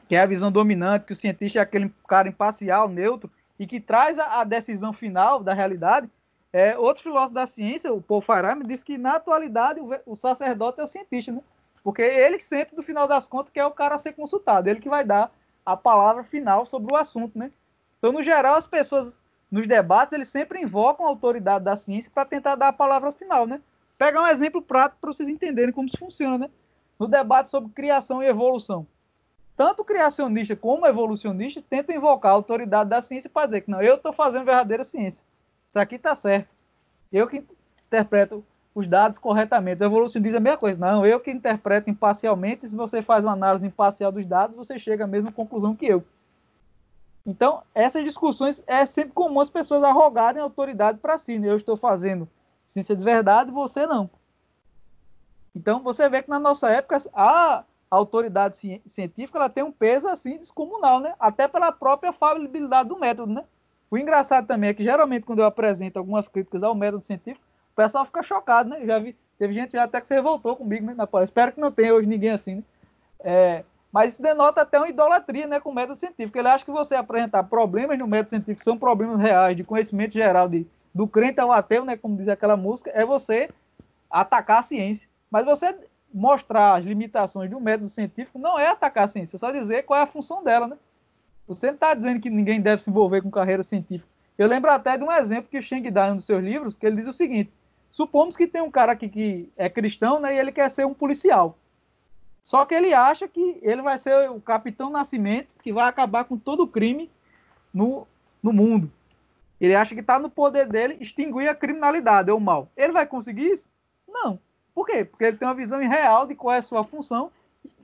que é a visão dominante, que o cientista é aquele cara imparcial, neutro, e que traz a decisão final da realidade. Outro filósofo da ciência, o Paul Feyerabend, diz que na atualidade o sacerdote é o cientista, né? Porque ele sempre, no final das contas, quer o cara a ser consultado, ele que vai dar a palavra final sobre o assunto, né? Então, no geral, as pessoas, nos debates, eles sempre invocam a autoridade da ciência para tentar dar a palavra final, né? Pegar um exemplo prático para vocês entenderem como isso funciona, né? No debate sobre criação e evolução. Tanto o criacionista como o evolucionista tentam invocar a autoridade da ciência para dizer que não, eu estou fazendo verdadeira ciência. Isso aqui está certo. Eu que interpreto os dados corretamente. O evolucionista diz a mesma coisa. Não, eu que interpreto imparcialmente. Se você faz uma análise imparcial dos dados, você chega à mesma conclusão que eu. Então, essas discussões é sempre comum as pessoas arrogarem autoridade para si. Né? Eu estou fazendo ciência de verdade, você não. Então, você vê que na nossa época a autoridade científica ela tem um peso assim descomunal, né? Até pela própria falibilidade do método, né? O engraçado também é que geralmente quando eu apresento algumas críticas ao método científico, o pessoal fica chocado, né? Já vi, teve gente já até que se revoltou comigo, né? Espero que não tenha hoje ninguém assim, né? Mas isso denota até uma idolatria, né, com o método científico. Ele acha que você apresentar problemas no método científico são problemas reais, de conhecimento geral, do crente ao ateu, né, como diz aquela música, é você atacar a ciência. Mas você mostrar as limitações do método científico não é atacar a ciência, é só dizer qual é a função dela, né? Você não está dizendo que ninguém deve se envolver com carreira científica. Eu lembro até de um exemplo que o Cheng dá em um dos seus livros, que ele diz o seguinte: supomos que tem um cara aqui que é cristão, né, e ele quer ser um policial. Só que ele acha que ele vai ser o Capitão Nascimento, que vai acabar com todo o crime no mundo. Ele acha que está no poder dele extinguir a criminalidade ou o mal. Ele vai conseguir isso? Não. Por quê? Porque ele tem uma visão real de qual é a sua função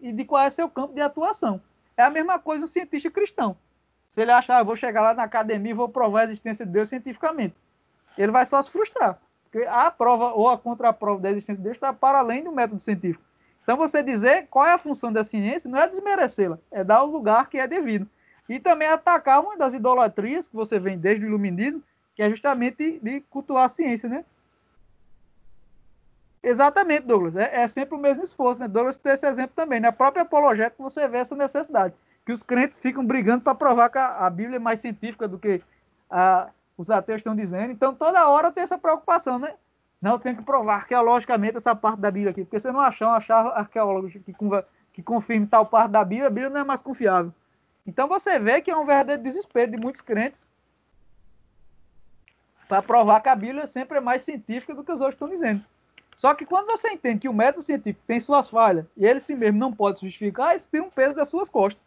e de qual é o seu campo de atuação. É a mesma coisa um cientista cristão. Se ele achar, vou chegar lá na academia e vou provar a existência de Deus cientificamente, ele vai só se frustrar. Porque a prova ou a contraprova da existência de Deus está para além do método científico. Então, você dizer qual é a função da ciência não é desmerecê-la, é dar o lugar que é devido. E também atacar uma das idolatrias que você vê desde o iluminismo, que é justamente de cultuar a ciência, né? Exatamente, Douglas. É sempre o mesmo esforço, né? Douglas tem esse exemplo também. Na própria apologética você vê essa necessidade, que os crentes ficam brigando para provar que a Bíblia é mais científica do que os ateus estão dizendo. Então, toda hora tem essa preocupação, né? Não, tem que provar arqueologicamente essa parte da Bíblia aqui, porque se não achar arqueólogos que confirme tal parte da Bíblia, a Bíblia não é mais confiável. Então você vê que é um verdadeiro desespero de muitos crentes para provar que a Bíblia sempre é mais científica do que os outros estão dizendo. Só que quando você entende que o método científico tem suas falhas e ele si mesmo não pode se justificar, isso tem um peso das suas costas.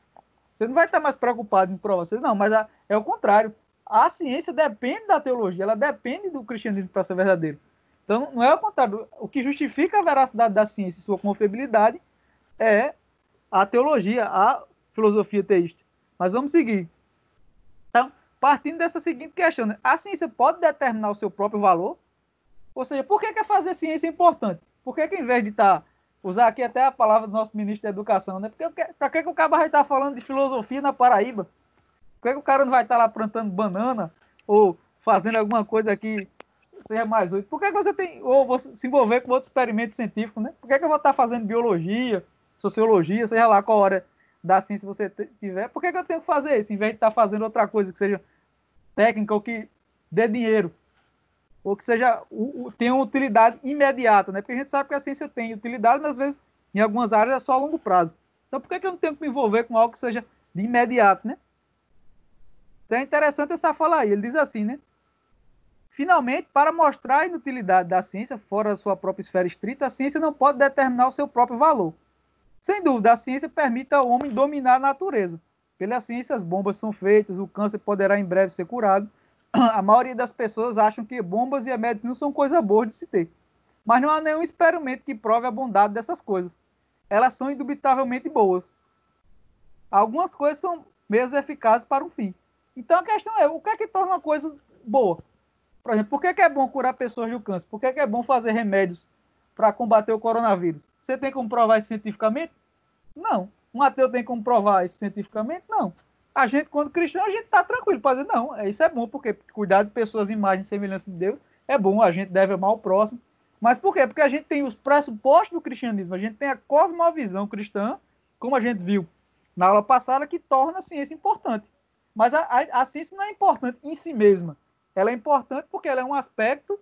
Você não vai estar mais preocupado em provar, não, mas é o contrário. A ciência depende da teologia, ela depende do cristianismo para ser verdadeiro. Então, não é o contrário. O que justifica a veracidade da ciência e sua confiabilidade é a teologia, a filosofia teísta. Mas vamos seguir. Então, partindo dessa seguinte questão, né? A ciência pode determinar o seu próprio valor? Ou seja, por que fazer ciência é importante? Por que em vez de usar aqui até a palavra do nosso ministro da Educação, né? Para que o cara vai estar falando de filosofia na Paraíba? Por que o cara não vai estar lá plantando banana ou fazendo alguma coisa aqui seja mais útil? Por que você tem, ou você se envolver com outro experimento científico, né? Por que eu vou estar fazendo biologia, sociologia, seja lá qual hora da ciência você tiver? Por que eu tenho que fazer isso, em vez de estar fazendo outra coisa que seja técnica ou que dê dinheiro? Ou que seja, tenha uma utilidade imediata, né? Porque a gente sabe que a ciência tem utilidade, mas às vezes, em algumas áreas, é só a longo prazo. Então, por que eu não tenho que me envolver com algo que seja de imediato, né? Então, é interessante essa fala aí. Ele diz assim, né? Finalmente, para mostrar a inutilidade da ciência, fora da sua própria esfera estrita, a ciência não pode determinar o seu próprio valor. Sem dúvida, a ciência permite ao homem dominar a natureza. Pela ciência, as bombas são feitas, o câncer poderá em breve ser curado. A maioria das pessoas acham que bombas e remédios não são coisa boa de se ter. Mas não há nenhum experimento que prove a bondade dessas coisas. Elas são indubitavelmente boas. Algumas coisas são menos eficazes para um fim. Então a questão é, o que é que torna uma coisa boa? Por exemplo, por que é bom curar pessoas do câncer? Por que é bom fazer remédios para combater o coronavírus? Você tem como provar isso cientificamente? Não. Um ateu tem como provar isso cientificamente? Não. A gente, quando cristão, a gente está tranquilo para dizer, não, isso é bom, porque cuidar de pessoas, imagem e semelhança de Deus é bom, a gente deve amar o próximo. Mas por quê? Porque a gente tem os pressupostos do cristianismo, a gente tem a cosmovisão cristã, como a gente viu na aula passada, que torna a ciência importante. Mas a ciência não é importante em si mesma. Ela é importante porque ela é um aspecto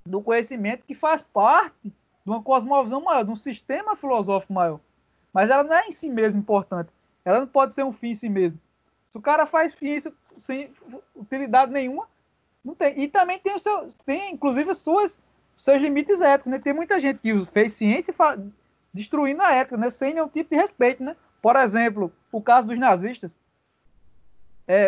do conhecimento que faz parte de uma cosmovisão maior, de um sistema filosófico maior. Mas ela não é em si mesma importante. Ela não pode ser um fim em si mesmo. Se o cara faz ciência sem utilidade nenhuma, não tem. E também tem inclusive, seus limites éticos. Né? Tem muita gente que fez ciência destruindo a ética, né? Sem nenhum tipo de respeito. Né? Por exemplo, o caso dos nazistas.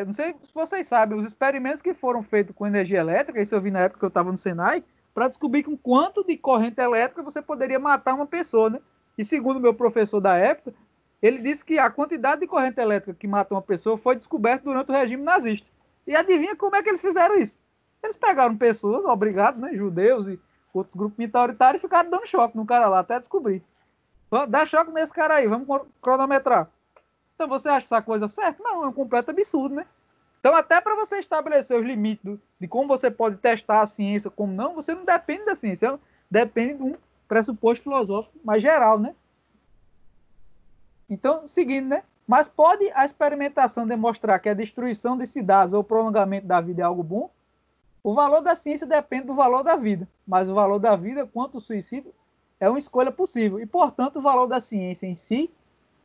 Não sei se vocês sabem, os experimentos que foram feitos com energia elétrica, isso eu vi na época que eu estava no Senai, para descobrir com quanto de corrente elétrica você poderia matar uma pessoa. Né? E segundo o meu professor da época, ele disse que a quantidade de corrente elétrica que mata uma pessoa foi descoberta durante o regime nazista. E adivinha como é que eles fizeram isso? Eles pegaram pessoas, obrigados, né, judeus e outros grupos minoritários, e ficaram dando choque no cara lá, até descobrir. Dá choque nesse cara aí, vamos cronometrar. Então você acha essa coisa certa? Não, é um completo absurdo, né? Então até para você estabelecer os limites de como você pode testar a ciência, como não, você não depende da ciência, depende de um pressuposto filosófico mais geral, né? Então, seguindo, né? Mas pode a experimentação demonstrar que a destruição de cidades ou o prolongamento da vida é algo bom? O valor da ciência depende do valor da vida, mas o valor da vida, quanto ao suicídio, é uma escolha possível. E, portanto, o valor da ciência em si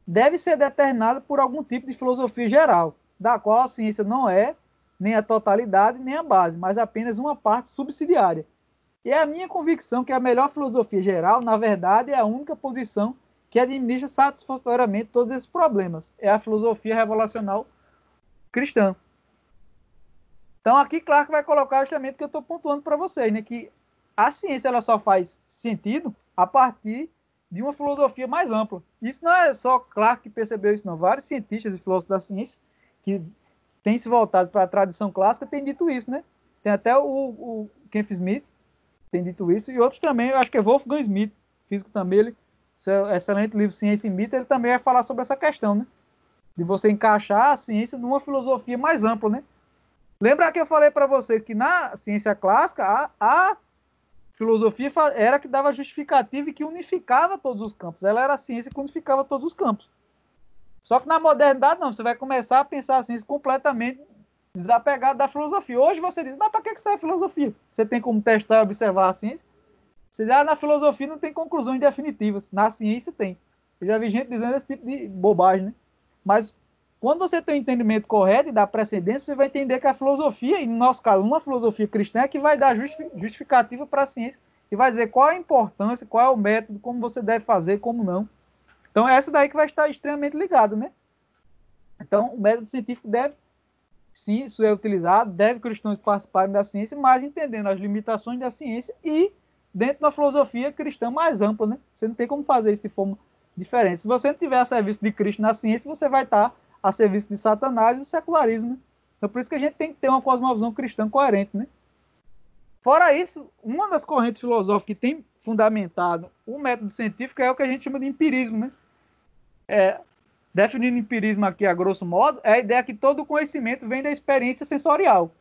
deve ser determinado por algum tipo de filosofia geral, da qual a ciência não é nem a totalidade nem a base, mas apenas uma parte subsidiária. E é a minha convicção que a melhor filosofia geral, na verdade, é a única posição que administra satisfatoriamente todos esses problemas. É a filosofia revelacional cristã. Então, aqui, claro que vai colocar justamente o que eu estou pontuando para vocês, né? Que a ciência ela só faz sentido a partir de uma filosofia mais ampla. Isso não é só Clarke que percebeu isso, não. Vários cientistas e filósofos da ciência que têm se voltado para a tradição clássica têm dito isso, né? Tem até o Kenneth Smith tem dito isso, e outros também, eu acho que é Wolfgang Smith, físico também, ele, seu excelente livro Ciência e Mito, ele também vai falar sobre essa questão, né? De você encaixar a ciência numa filosofia mais ampla, né? Lembra que eu falei para vocês que na ciência clássica, a filosofia era que dava justificativa e que unificava todos os campos. Ela era a ciência que unificava todos os campos. Só que na modernidade, não. Você vai começar a pensar a ciência completamente desapegada da filosofia. Hoje você diz, mas para que serve filosofia? Você tem como testar e observar a ciência? Se dá na filosofia não tem conclusões definitivas. Na ciência tem. Eu já vi gente dizendo esse tipo de bobagem, né? Mas quando você tem o entendimento correto e dá precedência, você vai entender que a filosofia, e no nosso caso, uma filosofia cristã, é que vai dar justificativa para a ciência e vai dizer qual é a importância, qual é o método, como você deve fazer, como não. Então, é essa daí que vai estar extremamente ligado, né? Então, o método científico deve, sim, isso é utilizado, deve cristãos participarem da ciência, mas entendendo as limitações da ciência e dentro da filosofia cristã mais ampla, né? Você não tem como fazer isso de forma diferente. Se você não tiver a serviço de Cristo na ciência, você vai estar a serviço de Satanás e do secularismo, né? Então, por isso que a gente tem que ter uma cosmovisão cristã coerente, né? Fora isso, uma das correntes filosóficas que tem fundamentado o método científico é o que a gente chama de empirismo, né? Definindo empirismo aqui a grosso modo, é a ideia que todo conhecimento vem da experiência sensorial.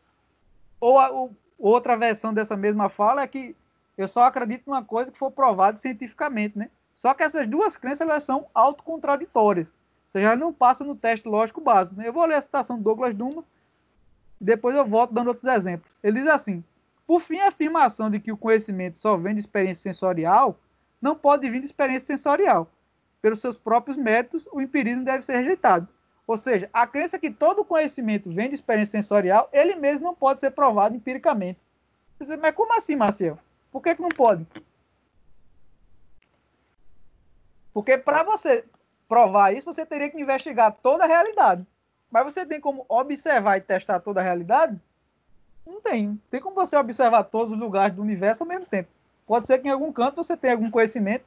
Ou outra versão dessa mesma fala é que eu só acredito numa coisa que for provada cientificamente, né? Só que essas duas crenças elas são autocontraditórias. Você já não passa no teste lógico básico, né? Eu vou ler a citação do Douglas Dummer e depois eu volto dando outros exemplos. Ele diz assim: por fim, a afirmação de que o conhecimento só vem de experiência sensorial não pode vir de experiência sensorial. Pelos seus próprios méritos, o empirismo deve ser rejeitado. Ou seja, a crença que todo conhecimento vem de experiência sensorial, ele mesmo não pode ser provado empiricamente. Mas como assim, Marcel? Por que não pode? Porque para você provar isso, você teria que investigar toda a realidade. Mas você tem como observar e testar toda a realidade? Não tem. Tem como você observar todos os lugares do universo ao mesmo tempo. Pode ser que em algum canto você tenha algum conhecimento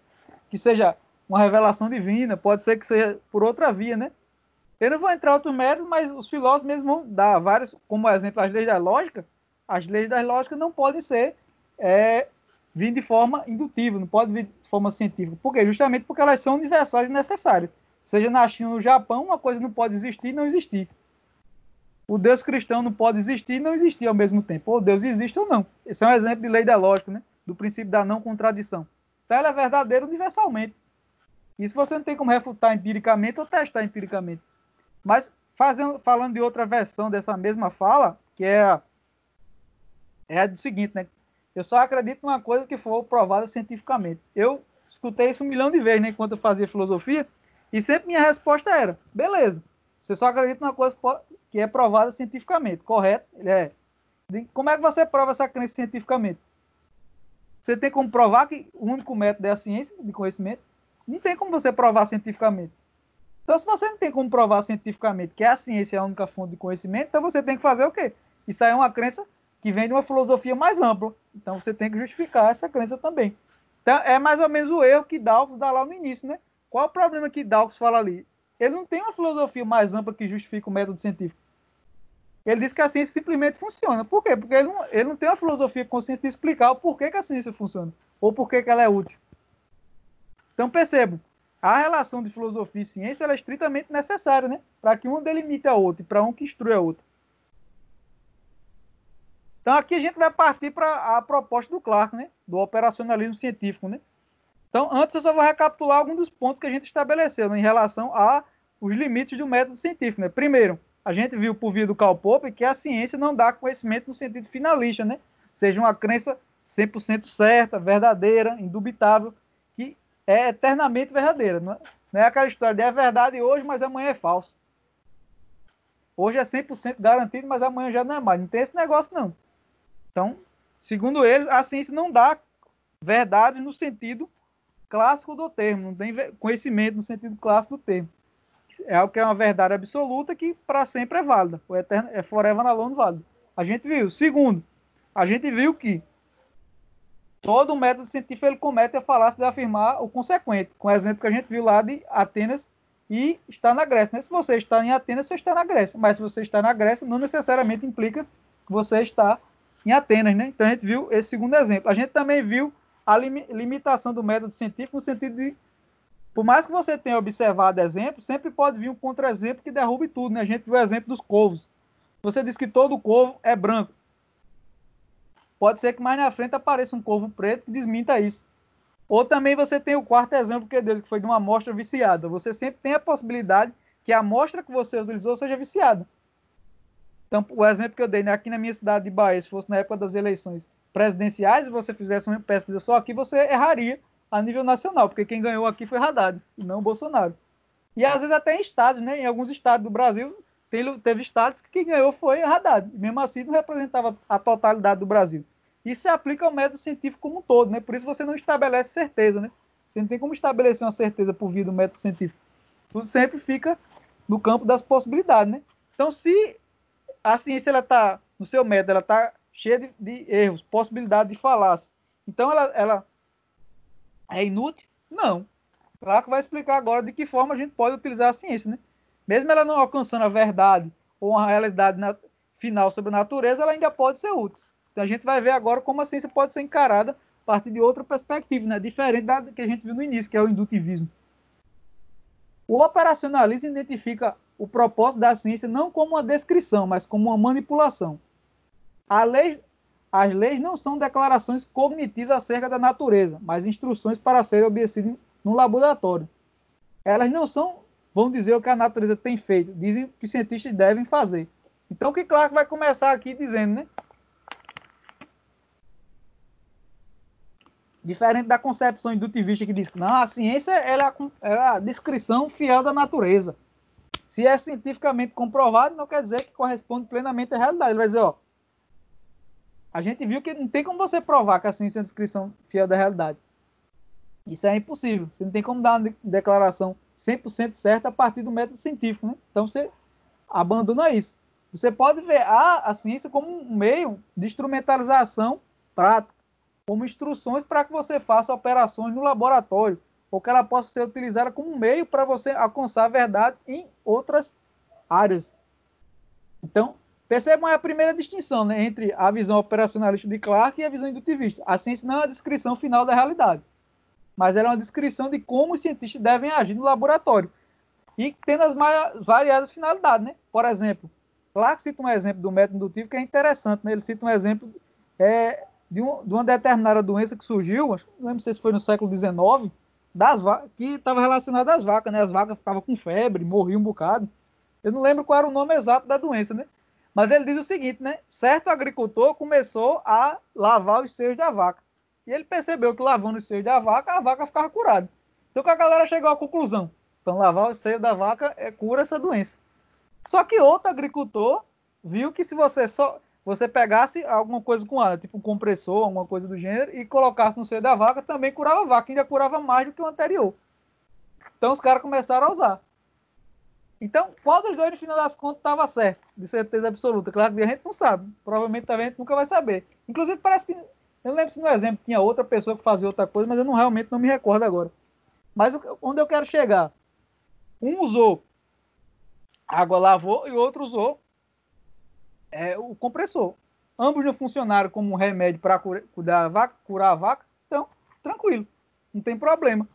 que seja uma revelação divina, pode ser que seja por outra via, né? Eu não vou entrar em outros méritos, mas os filósofos mesmo vão dar vários, como exemplo, as leis da lógica. As leis da lógica não podem ser vir de forma indutiva, não pode vir de forma científica. Por quê? Justamente porque elas são universais e necessárias. Seja na China ou no Japão, uma coisa não pode existir e não existir. O Deus cristão não pode existir e não existir ao mesmo tempo. Ou Deus existe ou não. Esse é um exemplo de lei da lógica, né? do princípio da não contradição. Então, ela é verdadeira universalmente. Isso você não tem como refutar empiricamente ou testar empiricamente. Mas, falando de outra versão dessa mesma fala, que é do seguinte, né? Eu só acredito numa coisa que for provada cientificamente. Eu escutei isso 1 milhão de vezes, né, enquanto eu fazia filosofia, e sempre minha resposta era, beleza, você só acredita numa coisa que é provada cientificamente, correto? Como é que você prova essa crença cientificamente? Você tem como provar que o único método é a ciência de conhecimento? Não tem como você provar cientificamente. Então, se você não tem como provar cientificamente que a ciência é a única fonte de conhecimento, então você tem que fazer o quê? Isso aí é uma crença que vem de uma filosofia mais ampla. Então, você tem que justificar essa crença também. Então, é mais ou menos o erro que Dawkins dá lá no início, né? Qual é o problema que Dawkins fala ali? Ele não tem uma filosofia mais ampla que justifica o método científico. Ele diz que a ciência simplesmente funciona. Por quê? Porque ele não tem uma filosofia consciente de explicar o porquê que a ciência funciona, ou porquê que ela é útil. Então, percebam, a relação de filosofia e ciência ela é estritamente necessária, né? Para que um delimite a outra e para um que instrui a outra. Então, aqui a gente vai partir para a proposta do Clarke, né? Do operacionalismo científico, né? Então, antes eu só vou recapitular alguns dos pontos que a gente estabeleceu, né, em relação aos limites do método científico, né? Primeiro, a gente viu por via do Karl Popper que a ciência não dá conhecimento no sentido finalista, né? Seja uma crença 100% certa, verdadeira, indubitável, que é eternamente verdadeira. Não é aquela história de é verdade hoje, mas amanhã é falso. Hoje é 100% garantido, mas amanhã já não é mais. Não tem esse negócio, não. Então, segundo eles, a ciência não dá verdade no sentido clássico do termo, não tem conhecimento no sentido clássico do termo. É algo que é uma verdade absoluta que para sempre é válida, o eterno, é forever and alone válido. A gente viu. Segundo, a gente viu que todo método científico ele comete a falácia de afirmar o consequente, com o exemplo que a gente viu lá de Atenas e está na Grécia. Né? Se você está em Atenas, você está na Grécia, mas se você está na Grécia, não necessariamente implica que você está em Atenas. Né? Então a gente viu esse segundo exemplo. A gente também viu a limitação do método científico no sentido de, por mais que você tenha observado exemplos, sempre pode vir um contra-exemplo que derrube tudo. Né? A gente viu o exemplo dos corvos. Você diz que todo corvo é branco. Pode ser que mais na frente apareça um corvo preto que desminta isso. Ou também você tem o quarto exemplo que foi de uma amostra viciada. Você sempre tem a possibilidade que a amostra que você utilizou seja viciada. Então, o exemplo que eu dei, né, aqui na minha cidade de Bahia, se fosse na época das eleições presidenciais, se você fizesse uma pesquisa só aqui, você erraria a nível nacional, porque quem ganhou aqui foi Haddad, e não Bolsonaro. E às vezes até em estados, né, em alguns estados do Brasil, teve estados que quem ganhou foi Haddad, e mesmo assim não representava a totalidade do Brasil. Isso se aplica ao método científico como um todo, né? Por isso você não estabelece certeza, né? Você não tem como estabelecer uma certeza por via do método científico. Tudo sempre fica no campo das possibilidades, né? Então, se a ciência ela está no seu método, ela está cheia de erros, possibilidade de falácia, então ela é inútil? Não. Claro que vai explicar agora de que forma a gente pode utilizar a ciência, né? Mesmo ela não alcançando a verdade ou uma realidade final sobre a natureza, ela ainda pode ser útil. Então a gente vai ver agora como a ciência pode ser encarada a partir de outra perspectiva, né? Diferente da que a gente viu no início, que é o indutivismo. O operacionalismo identifica o propósito da ciência não como uma descrição, mas como uma manipulação. As leis não são declarações cognitivas acerca da natureza, mas instruções para serem obedecidas no laboratório. Elas não são, vão dizer o que a natureza tem feito, dizem que os cientistas devem fazer. Então o que Clarke vai começar aqui dizendo, né? Diferente da concepção indutivista que diz que não, a ciência ela é a descrição fiel da natureza. Se é cientificamente comprovado, não quer dizer que corresponde plenamente à realidade. Ele vai dizer, ó, a gente viu que não tem como você provar que a ciência é a descrição fiel da realidade. Isso é impossível. Você não tem como dar uma declaração 100% certa a partir do método científico. Né? Então você abandona isso. Você pode ver a ciência como um meio de instrumentalização prática, como instruções para que você faça operações no laboratório, ou que ela possa ser utilizada como um meio para você alcançar a verdade em outras áreas. Então, percebam a primeira distinção, né, entre a visão operacionalista de Clarke e a visão indutivista. A ciência não é a descrição final da realidade, mas ela é uma descrição de como os cientistas devem agir no laboratório, e tendo as mais variadas finalidades. Né? Por exemplo, Clarke cita um exemplo do método indutivo que é interessante. Né? Ele cita um exemplo de uma determinada doença que surgiu, não lembro se foi no século XIX, que estava relacionada às vacas, né? As vacas ficavam com febre, morriam um bocado. Eu não lembro qual era o nome exato da doença, né? Mas ele diz o seguinte, né? Certo agricultor começou a lavar os seios da vaca. E ele percebeu que lavando os seios da vaca, a vaca ficava curada. Então a galera chegou à conclusão. Então lavar os seios da vaca cura essa doença. Só que outro agricultor viu que se você pegasse alguma coisa com água, tipo um compressor, alguma coisa do gênero, e colocasse no seio da vaca, também curava a vaca, ainda curava mais do que o anterior. Então os caras começaram a usar. Então, qual dos dois, no final das contas, estava certo? De certeza absoluta. Claro que a gente não sabe. Provavelmente também a gente nunca vai saber. Inclusive, parece que... Eu não lembro se no exemplo tinha outra pessoa que fazia outra coisa, mas eu realmente não me recordo agora. Mas onde eu quero chegar? Um usou água, lavou, e o outro usou o compressor. Ambos não funcionaram como um remédio para curar a vaca. Então, tranquilo. Não tem problema.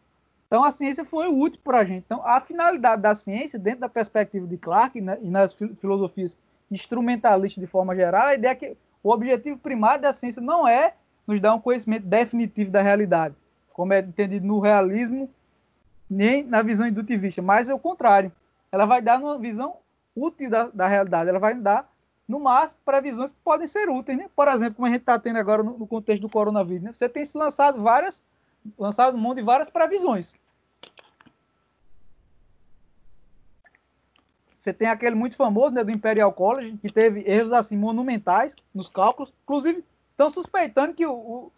Então, a ciência foi útil para a gente. Então, a finalidade da ciência, dentro da perspectiva de Clarke, né, e nas filosofias instrumentalistas de forma geral, a ideia é que o objetivo primário da ciência não é nos dar um conhecimento definitivo da realidade, como é entendido no realismo, nem na visão indutivista, mas é o contrário. Ela vai dar uma visão útil da realidade. Ela vai dar, no máximo, previsões que podem ser úteis. Né? Por exemplo, como a gente está tendo agora no contexto do coronavírus. Né? Você tem se lançado um monte de várias previsões. Você tem aquele muito famoso, né, do Imperial College, que teve erros assim monumentais nos cálculos. Inclusive, estão suspeitando que os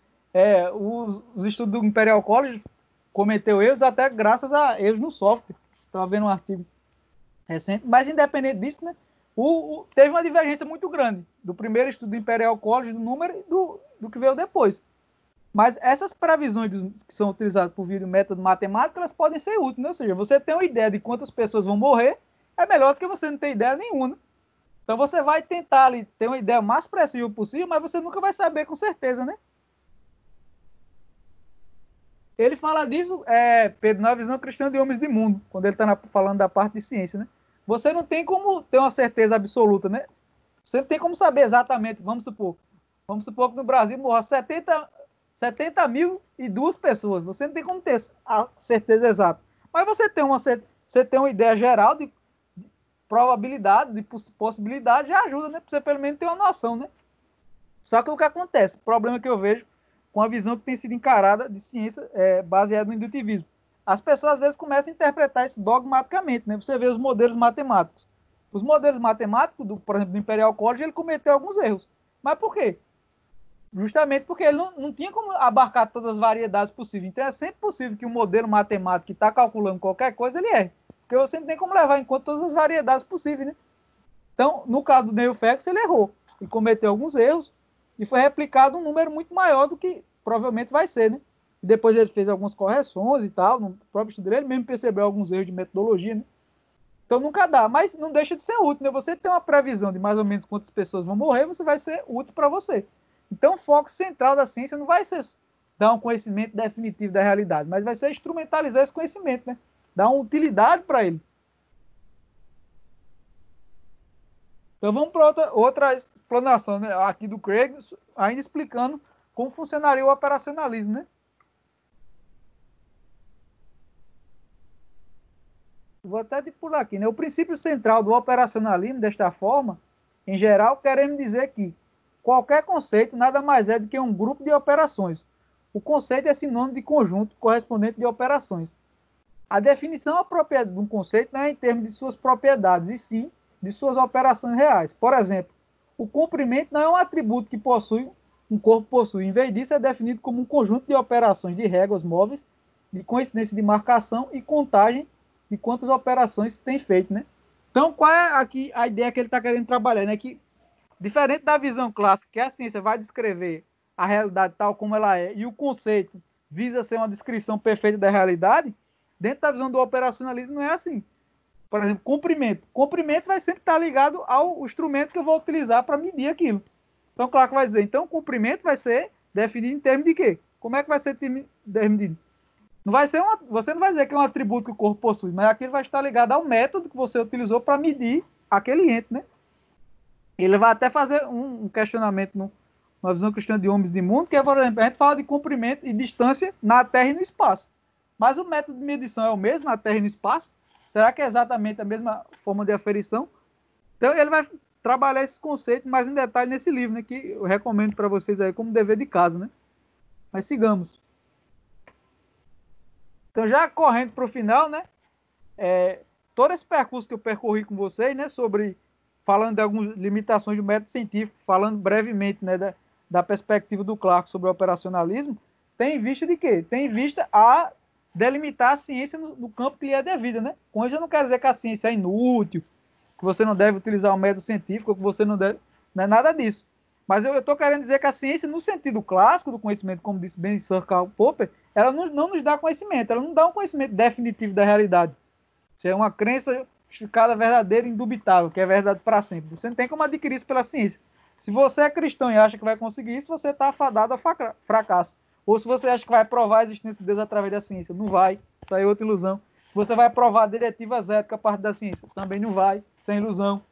estudos do Imperial College cometeu erros até graças a erros no software. Estava vendo um artigo recente. Mas, independente disso, né, teve uma divergência muito grande do primeiro estudo do Imperial College, do número, e do que veio depois. Mas essas previsões que são utilizadas por via do método matemático, elas podem ser úteis, né? Ou seja, você tem uma ideia de quantas pessoas vão morrer, é melhor do que você não ter ideia nenhuma. Né? Então você vai tentar ali ter uma ideia mais precisa possível, mas você nunca vai saber com certeza, né? Ele fala disso, Pedro, na visão cristã de homens de mundo, quando ele está falando da parte de ciência, né? Você não tem como ter uma certeza absoluta, né? Você não tem como saber exatamente, vamos supor que no Brasil morra 70.002 pessoas. Você não tem como ter a certeza exata. Mas você tem uma ideia geral de probabilidade, de possibilidade, já ajuda, né? Para você pelo menos ter uma noção, né? Só que o que acontece? O problema que eu vejo com a visão que tem sido encarada de ciência baseada no indutivismo. As pessoas às vezes começam a interpretar isso dogmaticamente, né? Você vê os modelos matemáticos. Os modelos matemáticos, por exemplo, do Imperial College, ele cometeu alguns erros. Mas por quê? Justamente porque ele não tinha como abarcar todas as variedades possíveis. Então é sempre possível que um modelo matemático que está calculando qualquer coisa, ele erre. Porque você não tem como levar em conta todas as variedades possíveis, né? Então, no caso do Neil Ferguson, ele errou. Ele cometeu alguns erros e foi replicado um número muito maior do que provavelmente vai ser, né? E depois ele fez algumas correções e tal, no próprio estudo dele, ele mesmo percebeu alguns erros de metodologia, né? Então nunca dá, mas não deixa de ser útil, né? Você tem uma previsão de mais ou menos quantas pessoas vão morrer, você vai ser útil para você. Então o foco central da ciência não vai ser dar um conhecimento definitivo da realidade, mas vai ser instrumentalizar esse conhecimento, né? Dar uma utilidade para ele. Então vamos para outra explanação, né, aqui do Craig, ainda explicando como funcionaria o operacionalismo, né? Vou até pular aqui, né? O princípio central do operacionalismo, desta forma, em geral, queremos dizer que qualquer conceito nada mais é do que um grupo de operações. O conceito é sinônimo de conjunto correspondente de operações. A definição apropriada de um conceito não é em termos de suas propriedades, e sim de suas operações reais. Por exemplo, o comprimento não é um atributo que um corpo possui. Em vez disso, é definido como um conjunto de operações de réguas móveis, de coincidência de marcação e contagem de quantas operações tem feito, né? Então, qual é aqui a ideia que ele está querendo trabalhar? Né? Que, diferente da visão clássica, que a ciência vai descrever a realidade tal como ela é, e o conceito visa ser uma descrição perfeita da realidade, dentro da visão do operacionalismo não é assim. Por exemplo, comprimento. Comprimento vai sempre estar ligado ao instrumento que eu vou utilizar para medir aquilo. Então, claro que vai dizer, então, o comprimento vai ser definido em termos de quê? Como é que vai ser definido? Não vai ser você não vai dizer que é um atributo que o corpo possui, mas aquilo vai estar ligado ao método que você utilizou para medir aquele ente, né? Ele vai até fazer um questionamento uma visão cristã de homens de mundo, que é, por exemplo, a gente fala de comprimento e distância na Terra e no espaço. Mas o método de medição é o mesmo na Terra e no espaço? Será que é exatamente a mesma forma de aferição? Então, ele vai trabalhar esses conceitos mais em detalhe nesse livro, né, que eu recomendo para vocês aí como dever de casa, né? Mas sigamos. Então, já correndo para o final, né? Todo esse percurso que eu percorri com vocês, né, falando de algumas limitações do método científico, falando brevemente, né, da perspectiva do Clarke sobre o operacionalismo, tem em vista de quê? Tem em vista a delimitar a ciência no campo que lhe é devido, né? Com isso eu não quero dizer que a ciência é inútil, que você não deve utilizar o método científico, que você não deve... Não é nada disso. Mas eu estou querendo dizer que a ciência, no sentido clássico do conhecimento, como disse bem Sir Karl Popper, ela não nos dá conhecimento, ela não dá um conhecimento definitivo da realidade. Isso é uma crença justificada, verdadeira e indubitável, que é verdade para sempre. Você não tem como adquirir isso pela ciência. Se você é cristão e acha que vai conseguir isso, você está afadado ao fracasso. Ou se você acha que vai provar a existência de Deus através da ciência, não vai. Isso aí é outra ilusão. Se você vai provar diretivas éticas a parte da ciência, também não vai, sem ilusão.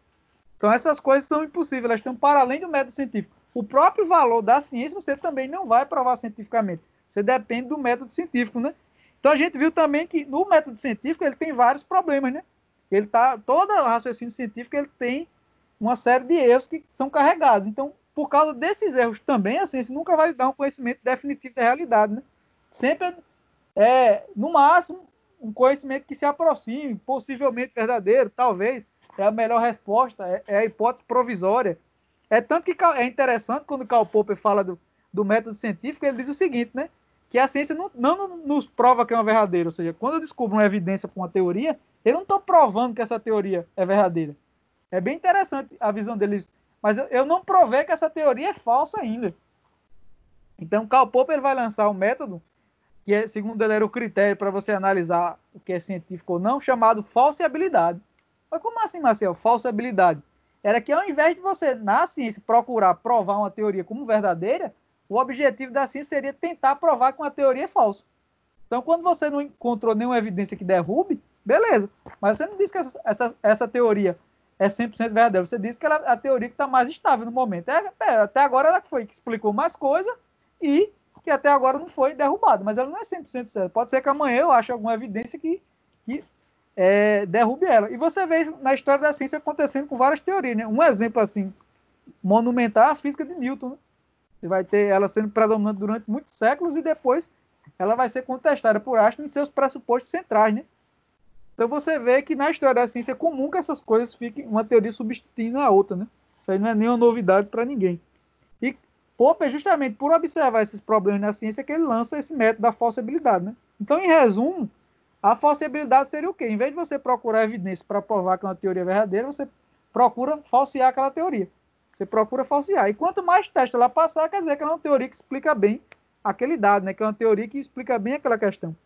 Então essas coisas são impossíveis, elas estão para além do método científico. O próprio valor da ciência você também não vai provar cientificamente. Você depende do método científico, né? Então a gente viu também que no método científico ele tem vários problemas, né? Todo o raciocínio científico ele tem uma série de erros que são carregados. Então, por causa desses erros também, a ciência nunca vai dar um conhecimento definitivo da realidade, né? Sempre no máximo, um conhecimento que se aproxime, possivelmente verdadeiro, talvez, é a melhor resposta, é a hipótese provisória. É tanto que é interessante quando Karl Popper fala do método científico, ele diz o seguinte, né? Que a ciência não nos prova que é uma verdadeira. Ou seja, quando eu descubro uma evidência para uma teoria, eu não estou provando que essa teoria é verdadeira. É bem interessante a visão deles. Mas eu não provei que essa teoria é falsa ainda. Então, Karl Popper ele vai lançar um método, que é, segundo ele era o critério para você analisar o que é científico ou não, chamado falseabilidade. Mas como assim, Marcel? Falseabilidade. Era que ao invés de você, na ciência, procurar provar uma teoria como verdadeira, o objetivo da ciência seria tentar provar que uma teoria é falsa. Então, quando você não encontrou nenhuma evidência que derrube, beleza. Mas você não diz que essa teoria é 100% verdadeira. Você diz que ela é a teoria que está mais estável no momento. Até agora ela foi que explicou mais coisa e que até agora não foi derrubada. Mas ela não é 100% certa. Pode ser que amanhã eu ache alguma evidência que derrube ela. E você vê isso na história da ciência acontecendo com várias teorias, né? Um exemplo assim monumental é a física de Newton, né? Você vai ter ela sendo predominante durante muitos séculos e depois ela vai ser contestada por Einstein em seus pressupostos centrais, né? Então você vê que na história da ciência é comum que essas coisas fiquem uma teoria substituindo a outra, né? Isso aí não é nenhuma novidade para ninguém. E Popper, justamente por observar esses problemas na ciência, que ele lança esse método da falseabilidade, né? Então, em resumo, a falseabilidade seria o quê? Em vez de você procurar evidência para provar que uma teoria é verdadeira, você procura falsear aquela teoria. Você procura falsear. E quanto mais teste ela passar, quer dizer que é uma teoria que explica bem aquele dado, né? Que é uma teoria que explica bem aquela questão.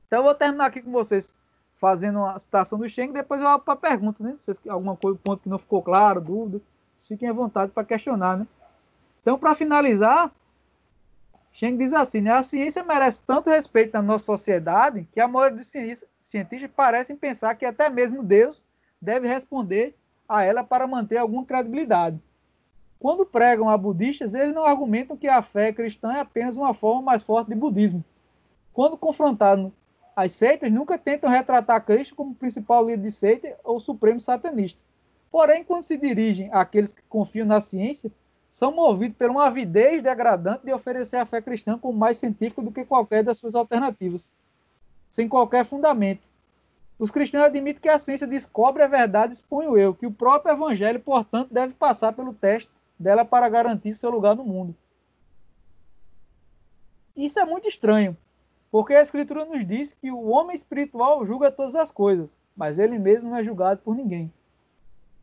Então, eu vou terminar aqui com vocês fazendo uma citação do Schenck, depois eu abro para perguntas, né? Vocês, alguma coisa, ponto que não ficou claro, dúvida, vocês fiquem à vontade para questionar, né? Então, para finalizar, Schenck diz assim, né? A ciência merece tanto respeito na nossa sociedade que a maioria dos cientistas parecem pensar que até mesmo Deus deve responder a ela para manter alguma credibilidade. Quando pregam a budistas, eles não argumentam que a fé cristã é apenas uma forma mais forte de budismo. Quando confrontados as seitas, nunca tentam retratar Cristo como principal líder de seita ou supremo satanista. Porém, quando se dirigem àqueles que confiam na ciência, são movidos por uma avidez degradante de oferecer a fé cristã como mais científica do que qualquer das suas alternativas, sem qualquer fundamento. Os cristãos admitem que a ciência descobre a verdade, exponho eu, que o próprio evangelho, portanto, deve passar pelo teste dela para garantir seu lugar no mundo. Isso é muito estranho, porque a Escritura nos diz que o homem espiritual julga todas as coisas, mas ele mesmo não é julgado por ninguém.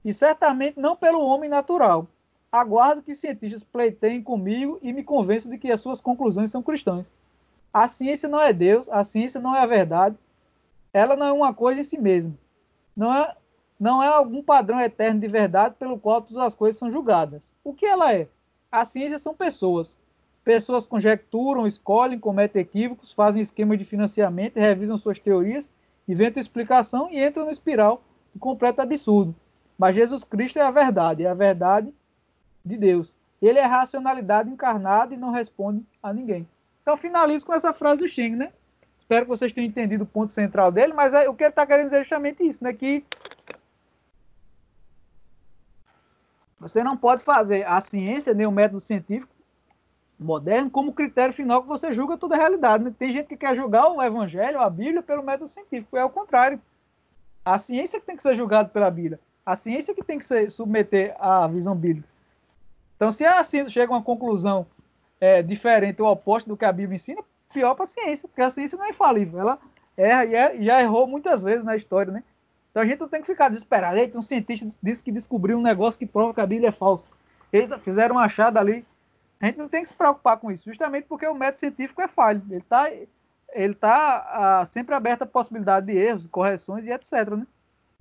E certamente não pelo homem natural. Aguardo que cientistas pleiteiem comigo e me convençam de que as suas conclusões são cristãs. A ciência não é Deus, a ciência não é a verdade, ela não é uma coisa em si mesma. Não é algum padrão eterno de verdade pelo qual todas as coisas são julgadas. O que ela é? A ciência são pessoas. Pessoas conjecturam, escolhem, cometem equívocos, fazem esquemas de financiamento, revisam suas teorias, inventam explicação e entram no espiral de completo absurdo. Mas Jesus Cristo é a verdade de Deus. Ele é racionalidade encarnada e não responde a ninguém. Então, finalizo com essa frase do Schenck, né? Espero que vocês tenham entendido o ponto central dele, mas o que ele está querendo dizer é justamente isso, né? Que você não pode fazer a ciência, nem o método científico moderno, como critério final que você julga toda a realidade, né? Tem gente que quer julgar o Evangelho, a Bíblia, pelo método científico. É o contrário. A ciência que tem que ser julgada pela Bíblia. A ciência que tem que se submeter à visão bíblica. Então, se a ciência chega a uma conclusão diferente ou oposta do que a Bíblia ensina, pior para a ciência, porque a ciência não é infalível. Ela erra e já errou muitas vezes na história, né? Então a gente não tem que ficar desesperado. Eita, um cientista disse que descobriu um negócio que prova que a Bíblia é falsa. Eita, fizeram um achado ali. A gente não tem que se preocupar com isso, justamente porque o método científico é falho. Ele tá sempre aberto à possibilidade de erros, correções e etc. Né?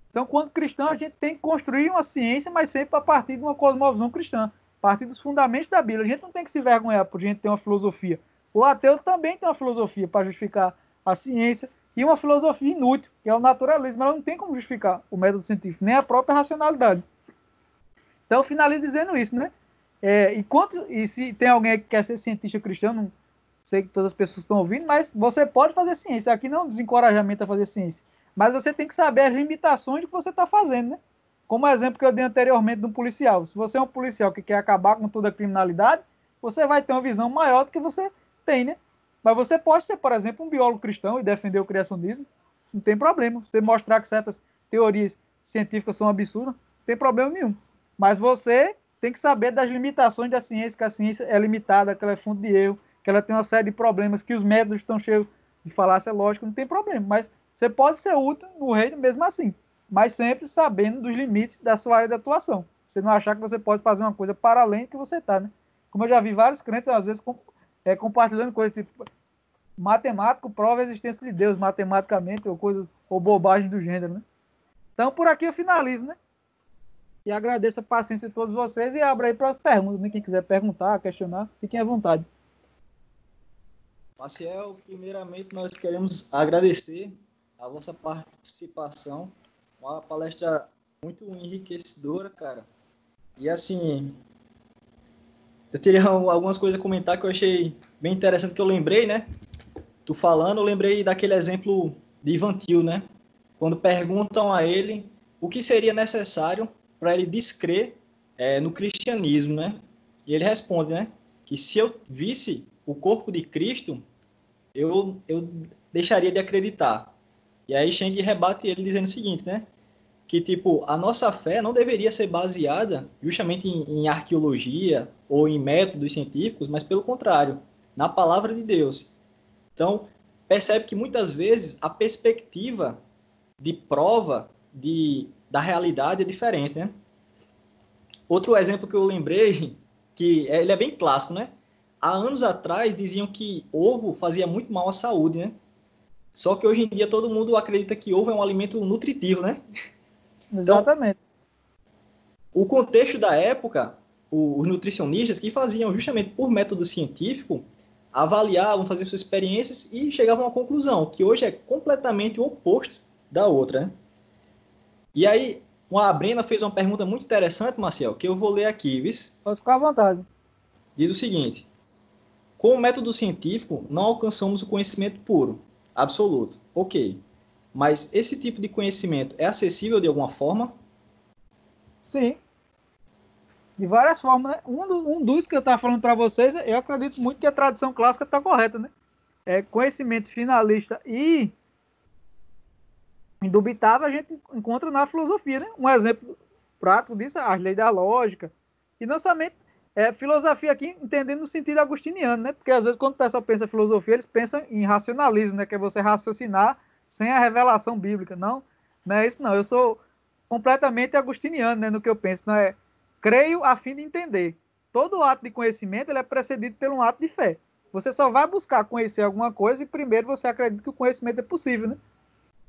Então, quando cristão, a gente tem que construir uma ciência, mas sempre a partir de uma cosmovisão cristã, a partir dos fundamentos da Bíblia. A gente não tem que se vergonhar por a gente ter uma filosofia. O ateu também tem uma filosofia para justificar a ciência e uma filosofia inútil, que é o naturalismo. Ela não tem como justificar o método científico, nem a própria racionalidade. Então, eu finalizo dizendo isso, né? E se tem alguém que quer ser cientista cristão, não sei que todas as pessoas estão ouvindo, mas você pode fazer ciência. Aqui não é um desencorajamento a fazer ciência. Mas você tem que saber as limitações do que você está fazendo, né? Como o exemplo que eu dei anteriormente de um policial. Se você é um policial que quer acabar com toda a criminalidade, você vai ter uma visão maior do que você tem, né? Mas você pode ser, por exemplo, um biólogo cristão e defender o criacionismo. Não tem problema. Você mostrar que certas teorias científicas são absurdas, não tem problema nenhum. Mas você tem que saber das limitações da ciência, que a ciência é limitada, que ela é fonte de erro, que ela tem uma série de problemas, que os métodos estão cheios de falácia lógica, não tem problema. Mas você pode ser útil no reino mesmo assim, mas sempre sabendo dos limites da sua área de atuação. Você não achar que você pode fazer uma coisa para além do que você está, né? Como eu já vi vários crentes, às vezes, compartilhando coisas tipo matemático prova a existência de Deus matematicamente, ou bobagem do gênero, né? Então, por aqui eu finalizo, né? E agradeço a paciência de todos vocês e abro aí para perguntas, né? Quem quiser perguntar, questionar, fiquem à vontade. Maciel, primeiramente nós queremos agradecer a vossa participação, uma palestra muito enriquecedora, cara. E assim, eu teria algumas coisas a comentar que eu achei bem interessante, que eu lembrei, né? Tu falando, eu lembrei daquele exemplo de Ivan Til, né? Quando perguntam a ele o que seria necessário para ele descrer no cristianismo, né? E ele responde, né? Que se eu visse o corpo de Cristo, eu deixaria de acreditar. E aí Schenck rebate ele dizendo o seguinte, né? Que, tipo, a nossa fé não deveria ser baseada justamente em arqueologia ou em métodos científicos, mas pelo contrário, na palavra de Deus. Então, percebe que muitas vezes a perspectiva de prova da realidade é diferente, né? Outro exemplo que eu lembrei, que ele é bem clássico, né? Há anos atrás diziam que ovo fazia muito mal à saúde, né? Só que hoje em dia todo mundo acredita que ovo é um alimento nutritivo, né? Exatamente. Então, o contexto da época, os nutricionistas que faziam justamente por método científico, avaliavam, faziam suas experiências e chegavam à conclusão, que hoje é completamente o oposto da outra, né? E aí, a Brena fez uma pergunta muito interessante, Marcel, que eu vou ler aqui, viu? Pode ficar à vontade. Diz o seguinte: com o método científico, não alcançamos o conhecimento puro, absoluto. Ok. Mas esse tipo de conhecimento é acessível de alguma forma? Sim. De várias formas, né? Um dos que eu estava falando para vocês, eu acredito muito que a tradição clássica está correta, né? Conhecimento finalista e indubitável a gente encontra na filosofia, né? Um exemplo prático disso é as leis da lógica. E não somente filosofia aqui, entendendo no sentido agostiniano, né? Porque às vezes quando o pessoal pensa em filosofia, eles pensam em racionalismo, né? Que é você raciocinar sem a revelação bíblica. Não é isso não. Eu sou completamente agostiniano, né? No que eu penso, não é? Creio a fim de entender. Todo ato de conhecimento ele é precedido por um ato de fé. Você só vai buscar conhecer alguma coisa e primeiro você acredita que o conhecimento é possível, né?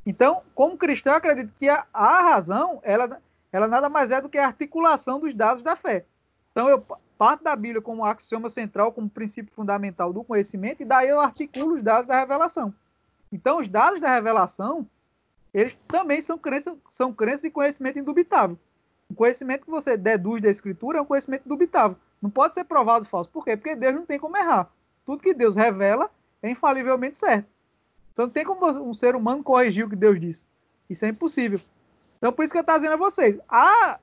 Então, como cristão, eu acredito que a razão, ela nada mais é do que a articulação dos dados da fé. Então, eu parto da Bíblia como axioma central, como princípio fundamental do conhecimento, e daí eu articulo os dados da revelação. Então, os dados da revelação, eles também são crenças e conhecimento indubitável. O conhecimento que você deduz da Escritura é um conhecimento indubitável. Não pode ser provado falso. Por quê? Porque Deus não tem como errar. Tudo que Deus revela é infalivelmente certo. Então não tem como um ser humano corrigir o que Deus disse. Isso é impossível. Então por isso que eu estou dizendo a vocês. A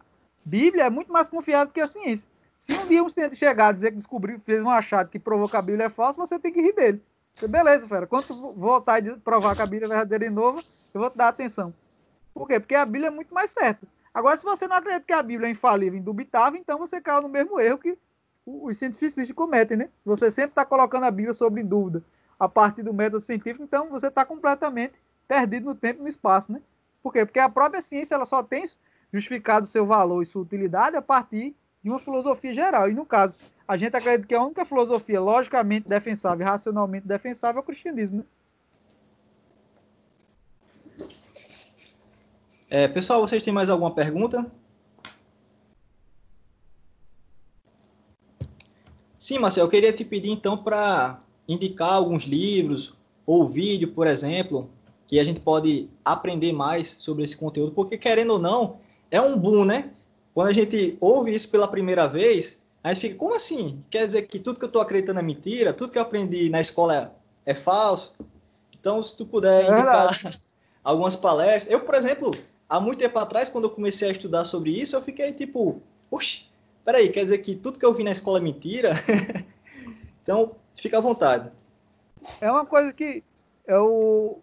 Bíblia é muito mais confiável que a ciência. Se um dia um cientista chegar a dizer que descobriu, fez um achado que provou que a Bíblia é falsa, você tem que rir dele. Beleza, fera. Quando tu voltar e provar que a Bíblia é verdadeira de novo, eu vou te dar atenção. Por quê? Porque a Bíblia é muito mais certa. Agora, se você não acredita que a Bíblia é infalível, indubitável, então você cai no mesmo erro que os cientificistas cometem, né? Você sempre está colocando a Bíblia sobre dúvida a partir do método científico, então você está completamente perdido no tempo e no espaço, né? Por quê? Porque a própria ciência ela só tem justificado seu valor e sua utilidade a partir de uma filosofia geral. E no caso, a gente acredita que a única filosofia logicamente defensável e racionalmente defensável é o cristianismo, né? Pessoal, vocês têm mais alguma pergunta? Sim, Marcelo, eu queria te pedir então para indicar alguns livros ou vídeo, por exemplo, que a gente pode aprender mais sobre esse conteúdo, porque querendo ou não, é um boom, né? Quando a gente ouve isso pela primeira vez, a gente fica, como assim? Quer dizer que tudo que eu estou acreditando é mentira? Tudo que eu aprendi na escola é falso? Então, se tu puder indicar algumas palestras... Eu, por exemplo, há muito tempo atrás, quando eu comecei a estudar sobre isso, eu fiquei tipo, oxe, peraí, quer dizer que tudo que eu vi na escola é mentira? Então, fica à vontade. É uma coisa que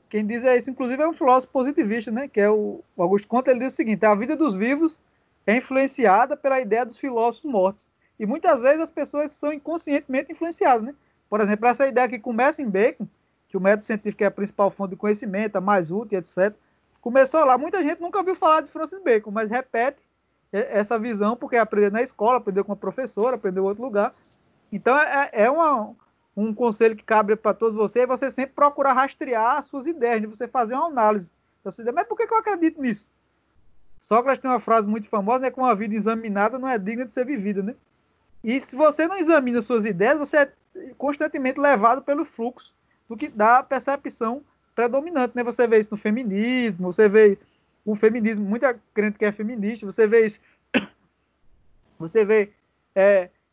quem diz é isso, inclusive, é um filósofo positivista, né? Que é o Augusto Comte. Ele diz o seguinte: a vida dos vivos é influenciada pela ideia dos filósofos mortos. E muitas vezes as pessoas são inconscientemente influenciadas, né? Por exemplo, essa ideia que começa em Bacon, que o método científico é a principal fonte de conhecimento, a mais útil, etc. Começou lá. Muita gente nunca ouviu falar de Francis Bacon, mas repete essa visão porque aprendeu na escola, aprendeu com uma professora, aprendeu em outro lugar. Então, um conselho que cabe para todos vocês é você sempre procurar rastrear as suas ideias, de você fazer uma análise da sua ideia. Mas por que eu acredito nisso? Sócrates tem uma frase muito famosa, né? Que uma vida examinada não é digna de ser vivida, né? E se você não examina suas ideias, você é constantemente levado pelo fluxo do que dá a percepção predominante, né? Você vê isso no feminismo, você vê o feminismo, muita crente que é feminista, você vê isso, você vê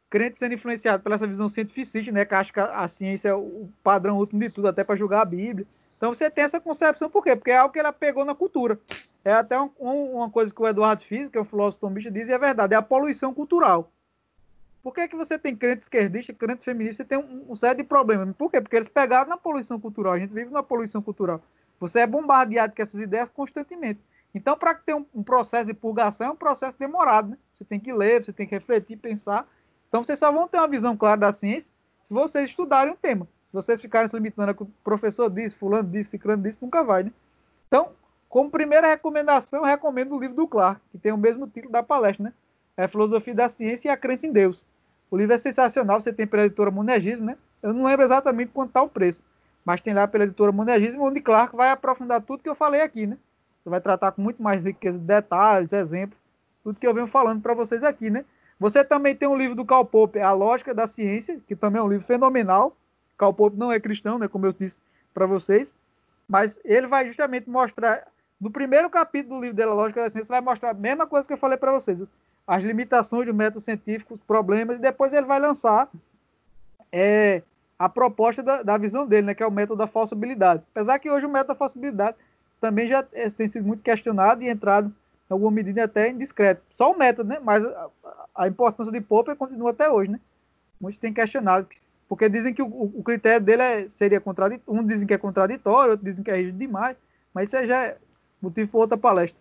crente sendo influenciado pela essa visão cientificista, né, que acha que a ciência é o padrão último de tudo, até para julgar a Bíblia. Então você tem essa concepção, por quê? Porque é algo que ela pegou na cultura. É até uma coisa que o Eduardo Fizzo, que é um filósofo tombista, diz, e é verdade, é a poluição cultural. Por que você tem crente esquerdista, crente feminista, você tem um sério de problemas? Por quê? Porque eles pegaram na poluição cultural, a gente vive na poluição cultural. Você é bombardeado com essas ideias constantemente. Então, para ter um processo de purgação, é um processo demorado, né? Você tem que ler, você tem que refletir, pensar. Então, vocês só vão ter uma visão clara da ciência se vocês estudarem o tema. Se vocês ficarem se limitando a que o professor disse, fulano disse, ciclano disse, nunca vai, né? Então, como primeira recomendação, eu recomendo o livro do Clarke, que tem o mesmo título da palestra, né? É a Filosofia da Ciência e a Crença em Deus. O livro é sensacional, você tem pela editora Monergismo, né? Eu não lembro exatamente quanto está o preço, mas tem lá pela editora Monergismo, onde Clarke vai aprofundar tudo que eu falei aqui, né? Você vai tratar com muito mais riqueza de detalhes, exemplos, tudo que eu venho falando para vocês aqui, né? Você também tem um livro do Karl Popper, A Lógica da Ciência, que também é um livro fenomenal. Karl Popper não é cristão, né, como eu disse para vocês, mas ele vai justamente mostrar, no primeiro capítulo do livro dele, A Lógica da Ciência, vai mostrar a mesma coisa que eu falei para vocês, as limitações do método científico, os problemas, e depois ele vai lançar a proposta da visão dele, né, que é o método da falsibilidade. Apesar que hoje o método da falsibilidade também já tem sido muito questionado e entrado em alguma medida até indiscreto. Só o método, né? Mas a importância de Popper continua até hoje, né? Muitos têm questionado, porque dizem que o critério dele seria contraditório. Um dizem que é contraditório, outros dizem que é rígido demais, mas isso já é motivo para outra palestra.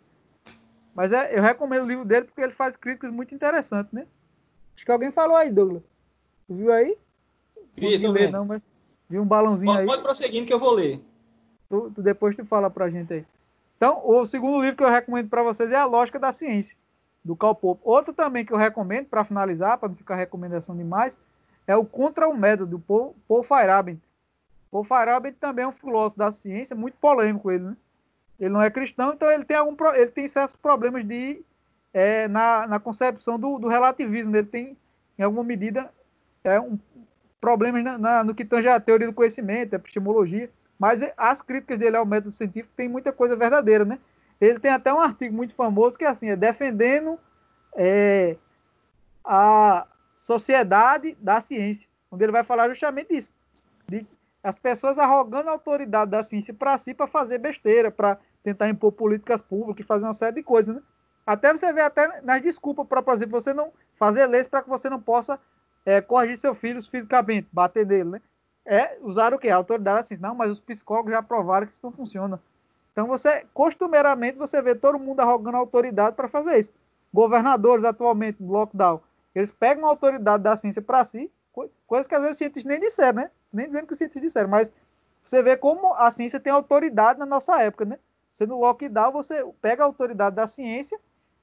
Mas eu recomendo o livro dele porque ele faz críticas muito interessantes, né? Acho que alguém falou aí, Douglas. Tu viu aí? Vi, tô ler, vendo. não, mas vi um balãozinho aí. Pode prosseguindo que eu vou ler. Depois tu fala pra gente aí. Então, o segundo livro que eu recomendo para vocês é A Lógica da Ciência, do Karl Popper. Outro também que eu recomendo, para finalizar, para não ficar recomendação demais, é o Contra o Método, do Paul Feyerabend. Paul Feyerabend também é um filósofo da ciência, muito polêmico ele, né? Ele não é cristão, então ele tem certos problemas na concepção do relativismo. Ele tem, em alguma medida, problemas no que tange a teoria do conhecimento, a epistemologia. Mas as críticas dele ao método científico tem muita coisa verdadeira, né? Ele tem até um artigo muito famoso que é assim, defendendo Sociedade da Ciência, onde ele vai falar justamente isso, de as pessoas arrogando a autoridade da ciência para si, para fazer besteira, para tentar impor políticas públicas e fazer uma série de coisas, né? Até você vê até nas desculpas para, por exemplo, você não fazer leis para que você não possa corrigir seu filho fisicamente, bater nele, né? Usar o quê? A autoridade da ciência. Não, mas os psicólogos já provaram que isso não funciona. Então, costumeiramente, você vê todo mundo arrogando a autoridade para fazer isso. Governadores, atualmente, no lockdown, eles pegam a autoridade da ciência para si, coisa que às vezes os cientistas nem disseram, né? Nem dizendo que os cientistas disseram, mas você vê como a ciência tem autoridade na nossa época, né? Você no lockdown, você pega a autoridade da ciência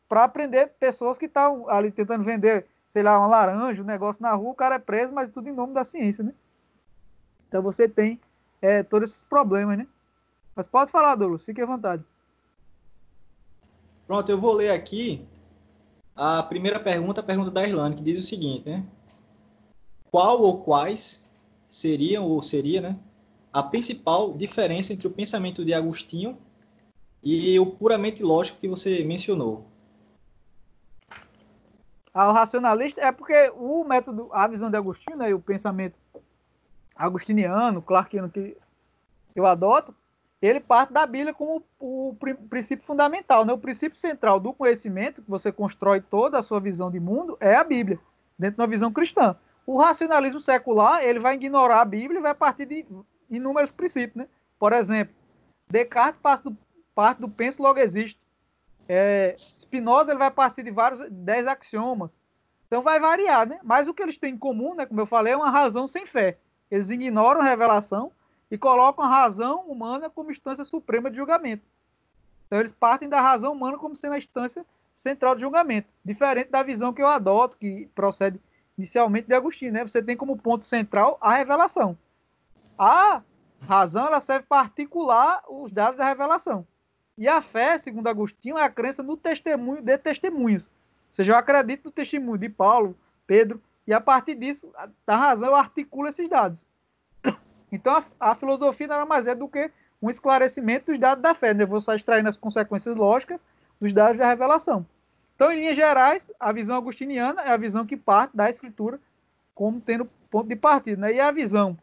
para prender pessoas que estão ali tentando vender, sei lá, uma laranja, um negócio na rua, o cara é preso, mas tudo em nome da ciência, né? Então você tem todos esses problemas, né? Mas pode falar, Douglas, fique à vontade. Pronto, eu vou ler aqui a primeira pergunta, a pergunta da Irlane, que diz o seguinte, né? Qual ou quais seriam, ou seria, né, a principal diferença entre o pensamento de Agostinho e o puramente lógico que você mencionou? O racionalista é porque o método, a visão de Agostinho, né, e o pensamento agostiniano, clarkiano que eu adoto, ele parte da Bíblia como o princípio fundamental, né? O princípio central do conhecimento, que você constrói toda a sua visão de mundo, é a Bíblia, dentro de uma visão cristã. O racionalismo secular, ele vai ignorar a Bíblia e vai partir de inúmeros princípios, né? Por exemplo, Descartes parte do penso logo existe. Spinoza, ele vai partir de 10 axiomas. Então vai variar, né? Mas o que eles têm em comum, né, como eu falei, é uma razão sem fé. Eles ignoram a revelação e colocam a razão humana como instância suprema de julgamento. Então eles partem da razão humana como sendo a instância central de julgamento, diferente da visão que eu adoto, que procede inicialmente de Agostinho, né? Você tem como ponto central a revelação. A razão, ela serve para articular os dados da revelação. E a fé, segundo Agostinho, é a crença no testemunho de testemunhos. Ou seja, eu acredito no testemunho de Paulo, Pedro, e a partir disso, da razão, eu articulo esses dados. Então, a filosofia nada mais é do que um esclarecimento dos dados da fé, né? Eu vou só extraindo as consequências lógicas dos dados da revelação. Então, em linhas gerais, a visão agostiniana é a visão que parte da escritura como tendo ponto de partida, né? E a visão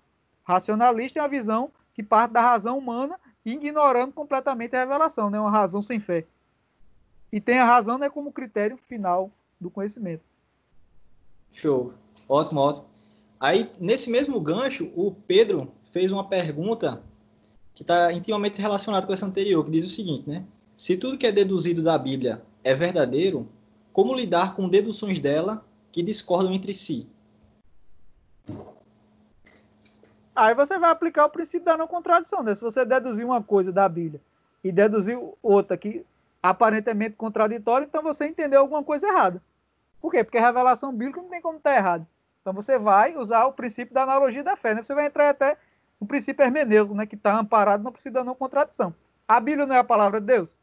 racionalista é uma visão que parte da razão humana, ignorando completamente a revelação, né? Uma razão sem fé. E tem a razão, né, como critério final do conhecimento. Show. Ótimo, ótimo. Aí, nesse mesmo gancho, o Pedro fez uma pergunta que está intimamente relacionada com essa anterior, que diz o seguinte, né? Se tudo que é deduzido da Bíblia é verdadeiro, como lidar com deduções dela que discordam entre si? Aí você vai aplicar o princípio da não contradição, né? Se você deduzir uma coisa da Bíblia e deduzir outra que aparentemente contraditória, então você entendeu alguma coisa errada. Por quê? Porque a revelação bíblica não tem como estar errada. Então você vai usar o princípio da analogia da fé, né? Você vai entrar até no princípio hermenêutico, né? Que está amparado no princípio da não contradição. A Bíblia não é a palavra de Deus?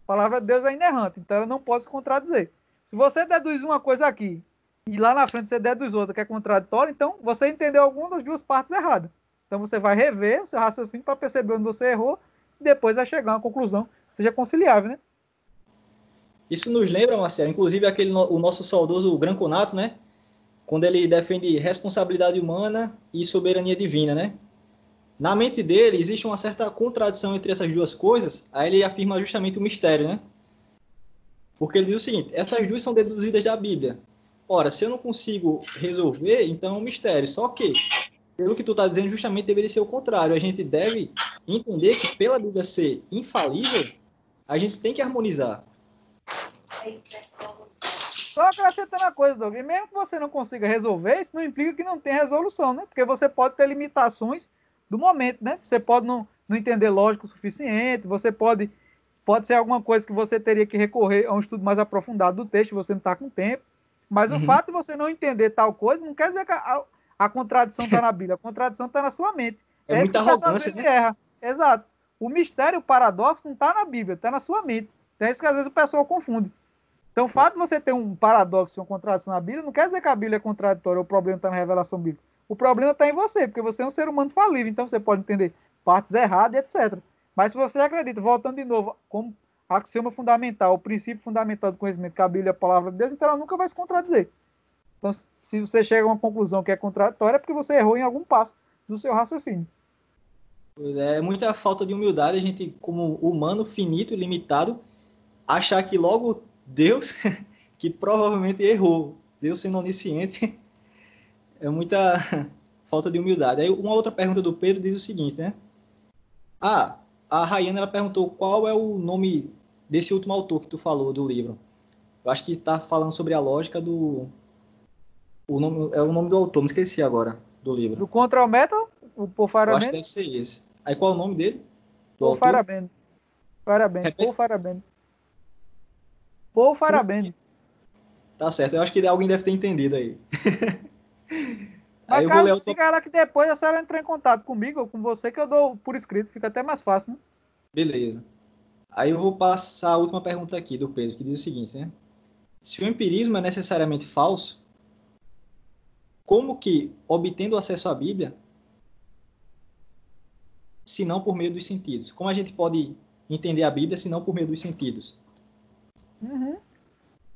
A palavra de Deus é inerrante, então ela não pode se contradizer. Se você deduz uma coisa aqui e lá na frente você deduz outra que é contraditória, então você entendeu alguma das duas partes erradas. Então você vai rever o seu raciocínio para perceber onde você errou e depois vai chegar a uma conclusão que seja conciliável, né? Isso nos lembra, Marcelo, inclusive o nosso saudoso Granconato, né? Quando ele defende responsabilidade humana e soberania divina, né? Na mente dele existe uma certa contradição entre essas duas coisas, aí ele afirma justamente o mistério, né? Porque ele diz o seguinte, essas duas são deduzidas da Bíblia. Ora, se eu não consigo resolver, então é um mistério. Só que, pelo que tu está dizendo, justamente deveria ser o contrário. A gente deve entender que pela Bíblia ser infalível, a gente tem que harmonizar. Só acrescentando a coisa, Doug, mesmo que você não consiga resolver, isso não implica que não tem resolução, né? Porque você pode ter limitações do momento, né? Você pode não entender lógico o suficiente, você pode ser alguma coisa que você teria que recorrer a um estudo mais aprofundado do texto, você não está com tempo. Mas o fato de você não entender tal coisa não quer dizer que a contradição está na Bíblia, a contradição está na sua mente. É muita arrogância, né? Erra. Exato. O mistério, o paradoxo, não está na Bíblia, está na sua mente. Então é isso que às vezes o pessoal confunde. Então, o fato de você ter um paradoxo, uma contradição na Bíblia, não quer dizer que a Bíblia é contraditória, o problema está na revelação bíblica. O problema está em você, porque você é um ser humano falível, então você pode entender partes erradas, etc. Mas se você acredita, voltando de novo, como axioma fundamental, o princípio fundamental do conhecimento, que a Bíblia é a palavra de Deus, então ela nunca vai se contradizer. Então, se você chega a uma conclusão que é contraditória, é porque você errou em algum passo do seu raciocínio. Pois é muita falta de humildade a gente, como humano finito e limitado, achar que logo Deus, que provavelmente errou, Deus sendo onisciente, é muita falta de humildade. Aí uma outra pergunta do Pedro diz o seguinte, né? A Rayana, ela perguntou qual é o nome desse último autor que tu falou do livro. Eu acho que está falando sobre a lógica do... é o nome do autor, me esqueci agora, do livro. Do Contra o Metal, o Paul Eu acho que Farabene. deve ser esse. Aí qual é o nome dele? Do Paul autor? Farabene. Paul Farabene. Paul Farabene. Tá certo, eu acho que alguém deve ter entendido aí. Mas Aí eu vou ler caso o... diga ela que depois a senhora entrar em contato comigo ou com você, que eu dou por escrito, fica até mais fácil, né? Beleza. Aí eu vou passar a última pergunta aqui do Pedro, que diz o seguinte, né? Se o empirismo é necessariamente falso, como que, obtendo acesso à Bíblia, se não por meio dos sentidos? Como a gente pode entender a Bíblia se não por meio dos sentidos? Uhum.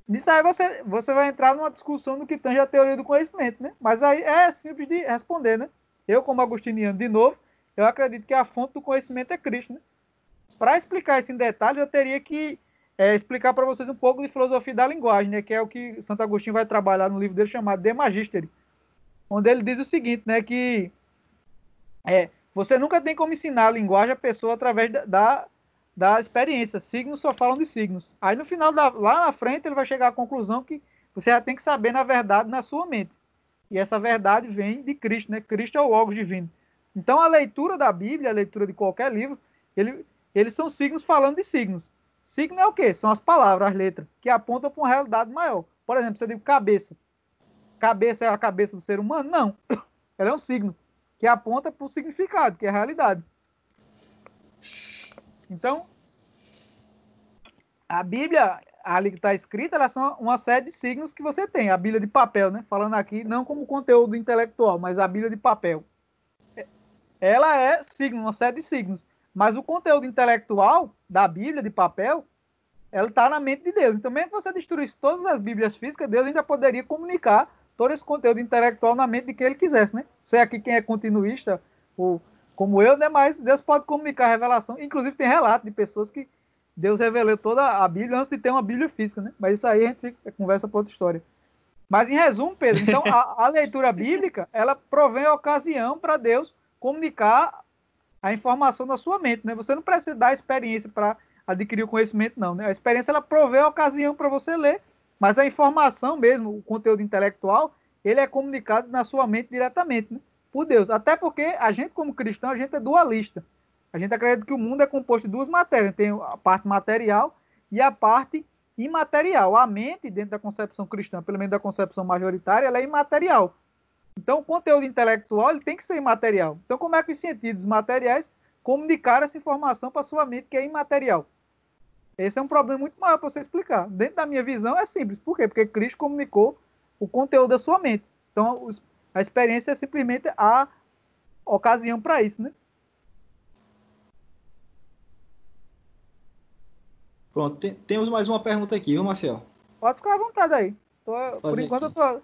Nisso aí você vai entrar numa discussão do que tange a teoria do conhecimento, né? Mas aí é simples de responder, né? Eu, como agostiniano, de novo, eu acredito que a fonte do conhecimento é Cristo, né? Para explicar isso em detalhes, eu teria que explicar para vocês um pouco de filosofia da linguagem, né? Que é o que Santo Agostinho vai trabalhar no livro dele chamado De Magisteri, onde ele diz o seguinte, né? Que você nunca tem como ensinar a linguagem à pessoa através da experiência. Signos só falam de signos. Aí no final, lá na frente, ele vai chegar à conclusão que você já tem que saber, na verdade, na sua mente. E essa verdade vem de Cristo, né? Cristo é o Logos divino. Então, a leitura da Bíblia, a leitura de qualquer livro, eles são signos falando de signos. Signo é o quê? São as palavras, as letras, que apontam para uma realidade maior. Por exemplo, você diz cabeça. Cabeça é a cabeça do ser humano? Não. Ela é um signo que aponta para o significado, que é a realidade. Então, a Bíblia, ali que está escrita, elas são uma série de signos que você tem. A Bíblia de papel, né? Falando aqui, não como conteúdo intelectual, mas a Bíblia de papel. Ela é signo, uma série de signos. Mas o conteúdo intelectual da Bíblia de papel, ela está na mente de Deus. Então, mesmo que você destruísse todas as Bíblias físicas, Deus ainda poderia comunicar todo esse conteúdo intelectual na mente de quem ele quisesse, né? Sei aqui quem é continuista, ou como eu, né? Mas Deus pode comunicar a revelação. Inclusive, tem relato de pessoas que Deus revelou toda a Bíblia antes de ter uma Bíblia física, né? Mas isso aí a gente conversa para outra história. Mas, em resumo, Pedro, então, a leitura bíblica, ela provém a ocasião para Deus comunicar a informação na sua mente, né? Você não precisa dar experiência para adquirir o conhecimento, não, né? A experiência, ela provê a ocasião para você ler, mas a informação mesmo, o conteúdo intelectual, ele é comunicado na sua mente diretamente, né? Por Deus. Até porque a gente, como cristão, a gente é dualista. A gente acredita que o mundo é composto de duas matérias. Tem a parte material e a parte imaterial. A mente, dentro da concepção cristã, pelo menos da concepção majoritária, ela é imaterial. Então, o conteúdo intelectual ele tem que ser imaterial. Então, como é que os sentidos materiais comunicaram essa informação para a sua mente que é imaterial? Esse é um problema muito maior para você explicar. Dentro da minha visão é simples. Por quê? Porque Cristo comunicou o conteúdo da sua mente. Então, a experiência é simplesmente a ocasião para isso, né? Pronto, temos mais uma pergunta aqui, viu, Marcel? Pode ficar à vontade aí. Por enquanto aqui. eu tô...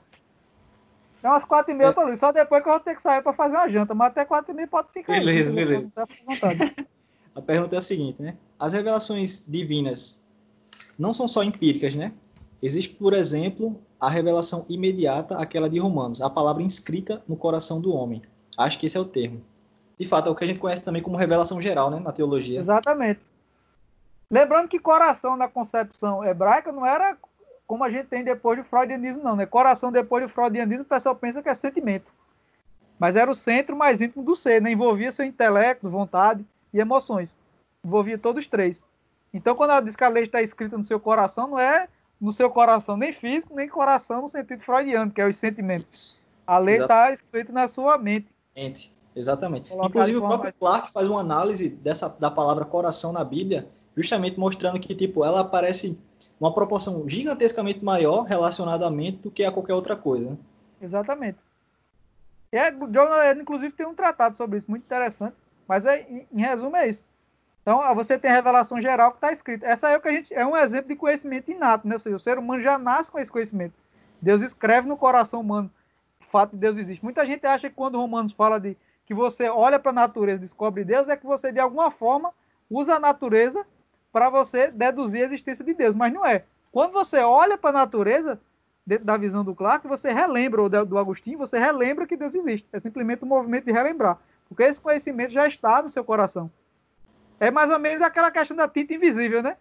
É umas 4h30 eu tô ali. Só depois que eu vou ter que sair para fazer uma janta. Mas até 4h30 pode ficar aí. Beleza, beleza. Fica à vontade. A pergunta é a seguinte, né? As revelações divinas não são só empíricas, né? Existe, por exemplo, a revelação imediata, aquela de Romanos, a palavra inscrita no coração do homem. Acho que esse é o termo. De fato, é o que a gente conhece também como revelação geral, né? Na teologia. Exatamente. Lembrando que coração na concepção hebraica não era como a gente tem depois do freudianismo, não, né? Coração depois do freudianismo, o pessoal pensa que é sentimento. Mas era o centro mais íntimo do ser, né? Envolvia seu intelecto, vontade e emoções. Envolvia todos os três. Então, quando ela diz que a lei está escrita no seu coração, não é no seu coração nem físico, nem coração no sentido freudiano, que é os sentimentos. A lei está escrita na sua mente. Exatamente. Inclusive, o próprio Clarke faz uma análise da palavra coração na Bíblia, justamente mostrando que tipo, ela aparece uma proporção gigantescamente maior relacionada à mente do que a qualquer outra coisa. Né? Exatamente. O John, inclusive, tem um tratado sobre isso, muito interessante. Mas, em resumo, é isso. Então, você tem a revelação geral que está escrita. Essa é o que a gente é um exemplo de conhecimento inato, né? Ou seja, o ser humano já nasce com esse conhecimento. Deus escreve no coração humano o fato de Deus existe. Muita gente acha que quando Romanos fala de que você olha para a natureza e descobre Deus, é que você, de alguma forma, usa a natureza para você deduzir a existência de Deus. Mas não é. Quando você olha para a natureza, dentro da visão do Clarke, você relembra, ou do Agostinho, você relembra que Deus existe. É simplesmente um movimento de relembrar. Porque esse conhecimento já está no seu coração. É mais ou menos aquela questão da tinta invisível, né?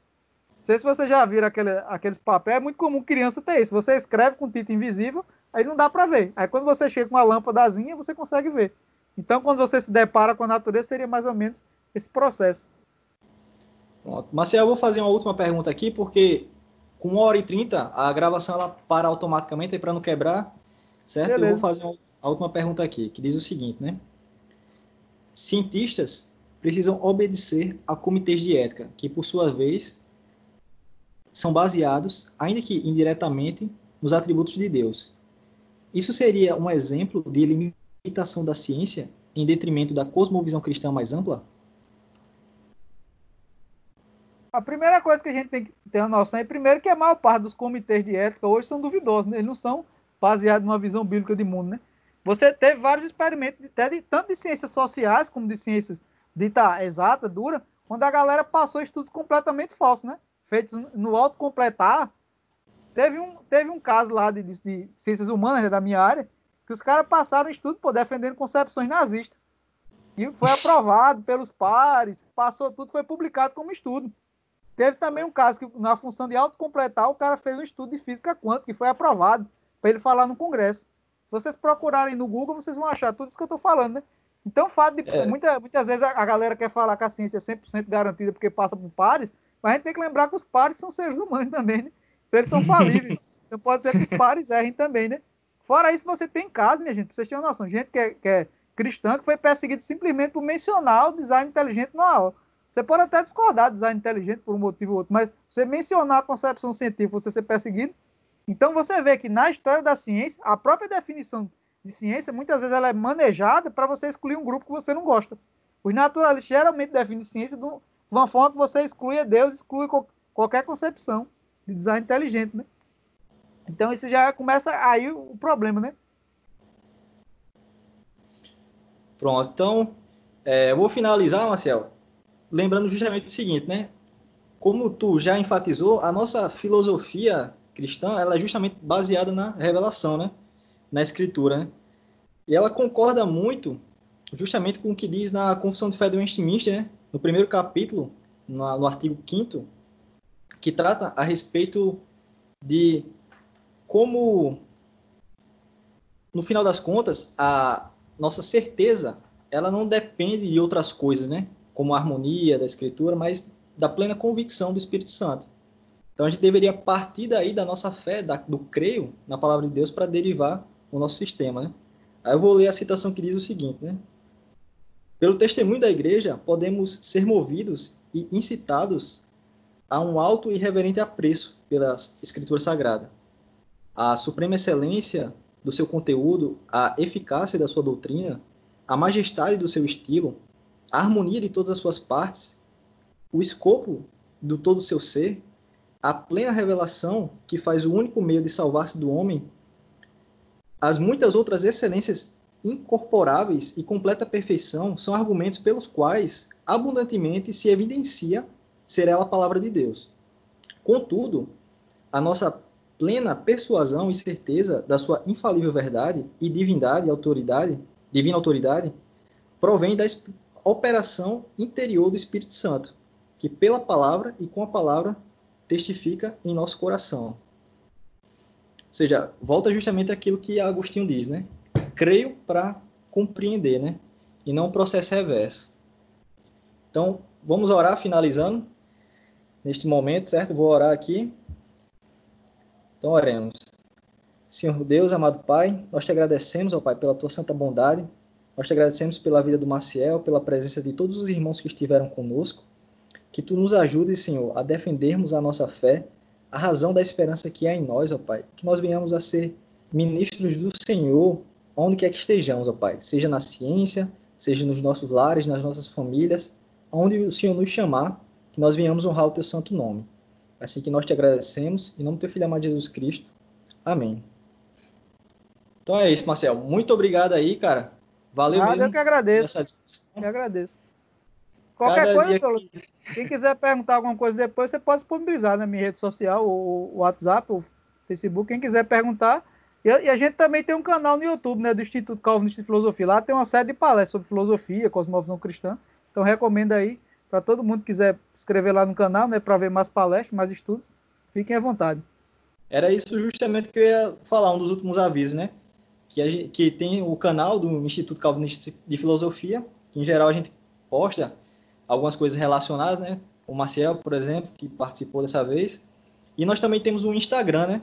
Não sei se você já viram aqueles papéis, é muito comum criança ter isso. Você escreve com tinta invisível, aí não dá para ver. Aí quando você chega com uma lâmpadazinha, você consegue ver. Então, quando você se depara com a natureza, seria mais ou menos esse processo. Pronto. Marcel, eu vou fazer uma última pergunta aqui, porque com 1h30 a gravação ela para automaticamente, para não quebrar, certo? Beleza. Eu vou fazer a última pergunta aqui, que diz o seguinte, né? Cientistas precisam obedecer a comitês de ética, que por sua vez são baseados, ainda que indiretamente, nos atributos de Deus. Isso seria um exemplo de limitação da ciência em detrimento da cosmovisão cristã mais ampla? A primeira coisa que a gente tem que ter uma noção é, primeiro, que a maior parte dos comitês de ética hoje são duvidosos, né? Eles não são baseados numa visão bíblica de mundo, né? Você teve vários experimentos, tanto de ciências sociais como de ciências dita exata, dura, quando a galera passou estudos completamente falsos, né? Feitos no autocompletar. Teve um caso lá de ciências humanas, né, da minha área, que os caras passaram estudo defendendo concepções nazistas. E foi aprovado pelos pares, passou tudo, foi publicado como estudo. Teve também um caso que, na função de autocompletar, o cara fez um estudo de física quântica, que foi aprovado para ele falar no Congresso. Se vocês procurarem no Google, vocês vão achar tudo isso que eu estou falando, né? Então, o fato de muitas vezes a galera quer falar que a ciência é 100% garantida porque passa por pares, mas a gente tem que lembrar que os pares são seres humanos também, né? Então, eles são falíveis. Então, pode ser que os pares errem também, né? Fora isso, você tem casos, minha gente, pra vocês terem uma noção, gente que é cristã que foi perseguido simplesmente por mencionar o design inteligente na aula. Você pode até discordar do design inteligente por um motivo ou outro, mas você mencionar a concepção científica, você ser perseguido. Então você vê que na história da ciência, a própria definição de ciência, muitas vezes ela é manejada para você excluir um grupo que você não gosta. Os naturalistas geralmente definem ciência de uma forma que você exclui Deus, exclui qualquer concepção de design inteligente, né? Então isso já começa aí o problema, né? Pronto, então eu vou finalizar, Marcel, lembrando justamente o seguinte, né? Como tu já enfatizou, a nossa filosofia cristã ela é justamente baseada na revelação, né? Na escritura, né? E ela concorda muito justamente com o que diz na Confissão de Fé de Westminster, né? No primeiro capítulo, no artigo 5º, que trata a respeito de como, no final das contas, a nossa certeza ela não depende de outras coisas, né? Como a harmonia da escritura, mas da plena convicção do Espírito Santo. Então a gente deveria partir daí da nossa fé, do creio na palavra de Deus para derivar o nosso sistema, né? Aí eu vou ler a citação que diz o seguinte, né? Pelo testemunho da igreja, podemos ser movidos e incitados a um alto e reverente apreço pela escritura sagrada. A suprema excelência do seu conteúdo, a eficácia da sua doutrina, a majestade do seu estilo, a harmonia de todas as suas partes, o escopo do todo o seu ser, a plena revelação que faz o único meio de salvar-se do homem, as muitas outras excelências incorporáveis e completa perfeição são argumentos pelos quais abundantemente se evidencia ser ela a palavra de Deus. Contudo, a nossa plena persuasão e certeza da sua infalível verdade e divina autoridade, provém da operação interior do Espírito Santo, que pela palavra e com a palavra testifica em nosso coração. Ou seja, volta justamente aquilo que Agostinho diz, né? Creio para compreender, né? E não o processo reverso. Então, vamos orar finalizando neste momento, certo? Vou orar aqui. Então, oremos. Senhor Deus, amado Pai, nós te agradecemos, ó Pai, pela tua santa bondade. Nós te agradecemos pela vida do Maciel, pela presença de todos os irmãos que estiveram conosco. Que tu nos ajudes, Senhor, a defendermos a nossa fé, a razão da esperança que há em nós, ó Pai. Que nós venhamos a ser ministros do Senhor, onde quer que estejamos, ó Pai. Seja na ciência, seja nos nossos lares, nas nossas famílias, onde o Senhor nos chamar, que nós venhamos honrar o teu santo nome. Assim que nós te agradecemos, em nome do teu Filho amado Jesus Cristo. Amém. Então é isso, Marcel. Muito obrigado aí, cara. Valeu mesmo. Eu que agradeço. Nessa discussão. Eu agradeço. Qualquer Cada coisa, dia Saulo, que... quem quiser perguntar alguma coisa depois, você pode disponibilizar na minha rede social, o WhatsApp, o Facebook, quem quiser perguntar. E a gente também tem um canal no YouTube, né, do Instituto Calvinista de Filosofia. Lá tem uma série de palestras sobre filosofia, cosmovisão cristã. Então recomendo aí para todo mundo que quiser escrever lá no canal, né, para ver mais palestras, mais estudos. Fiquem à vontade. Era isso justamente que eu ia falar, um dos últimos avisos, né? Que tem o canal do Instituto Calvinista de Filosofia, que em geral a gente posta algumas coisas relacionadas, né? O Maciel, por exemplo, que participou dessa vez. E nós também temos um Instagram, né?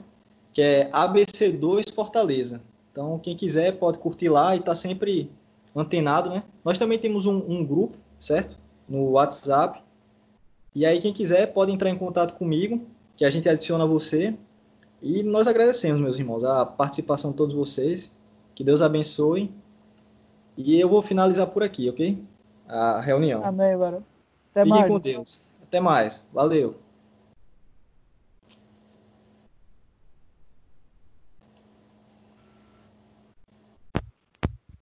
Que é ABC2 Fortaleza. Então, quem quiser pode curtir lá e tá sempre antenado, né? Nós também temos um grupo, certo? No WhatsApp. E aí, quem quiser pode entrar em contato comigo, que a gente adiciona você. E nós agradecemos, meus irmãos, a participação de todos vocês. Que Deus abençoe. E eu vou finalizar por aqui, ok? A reunião. Amém, varão. Até Fiquem mais. com Deus. Até mais. Valeu.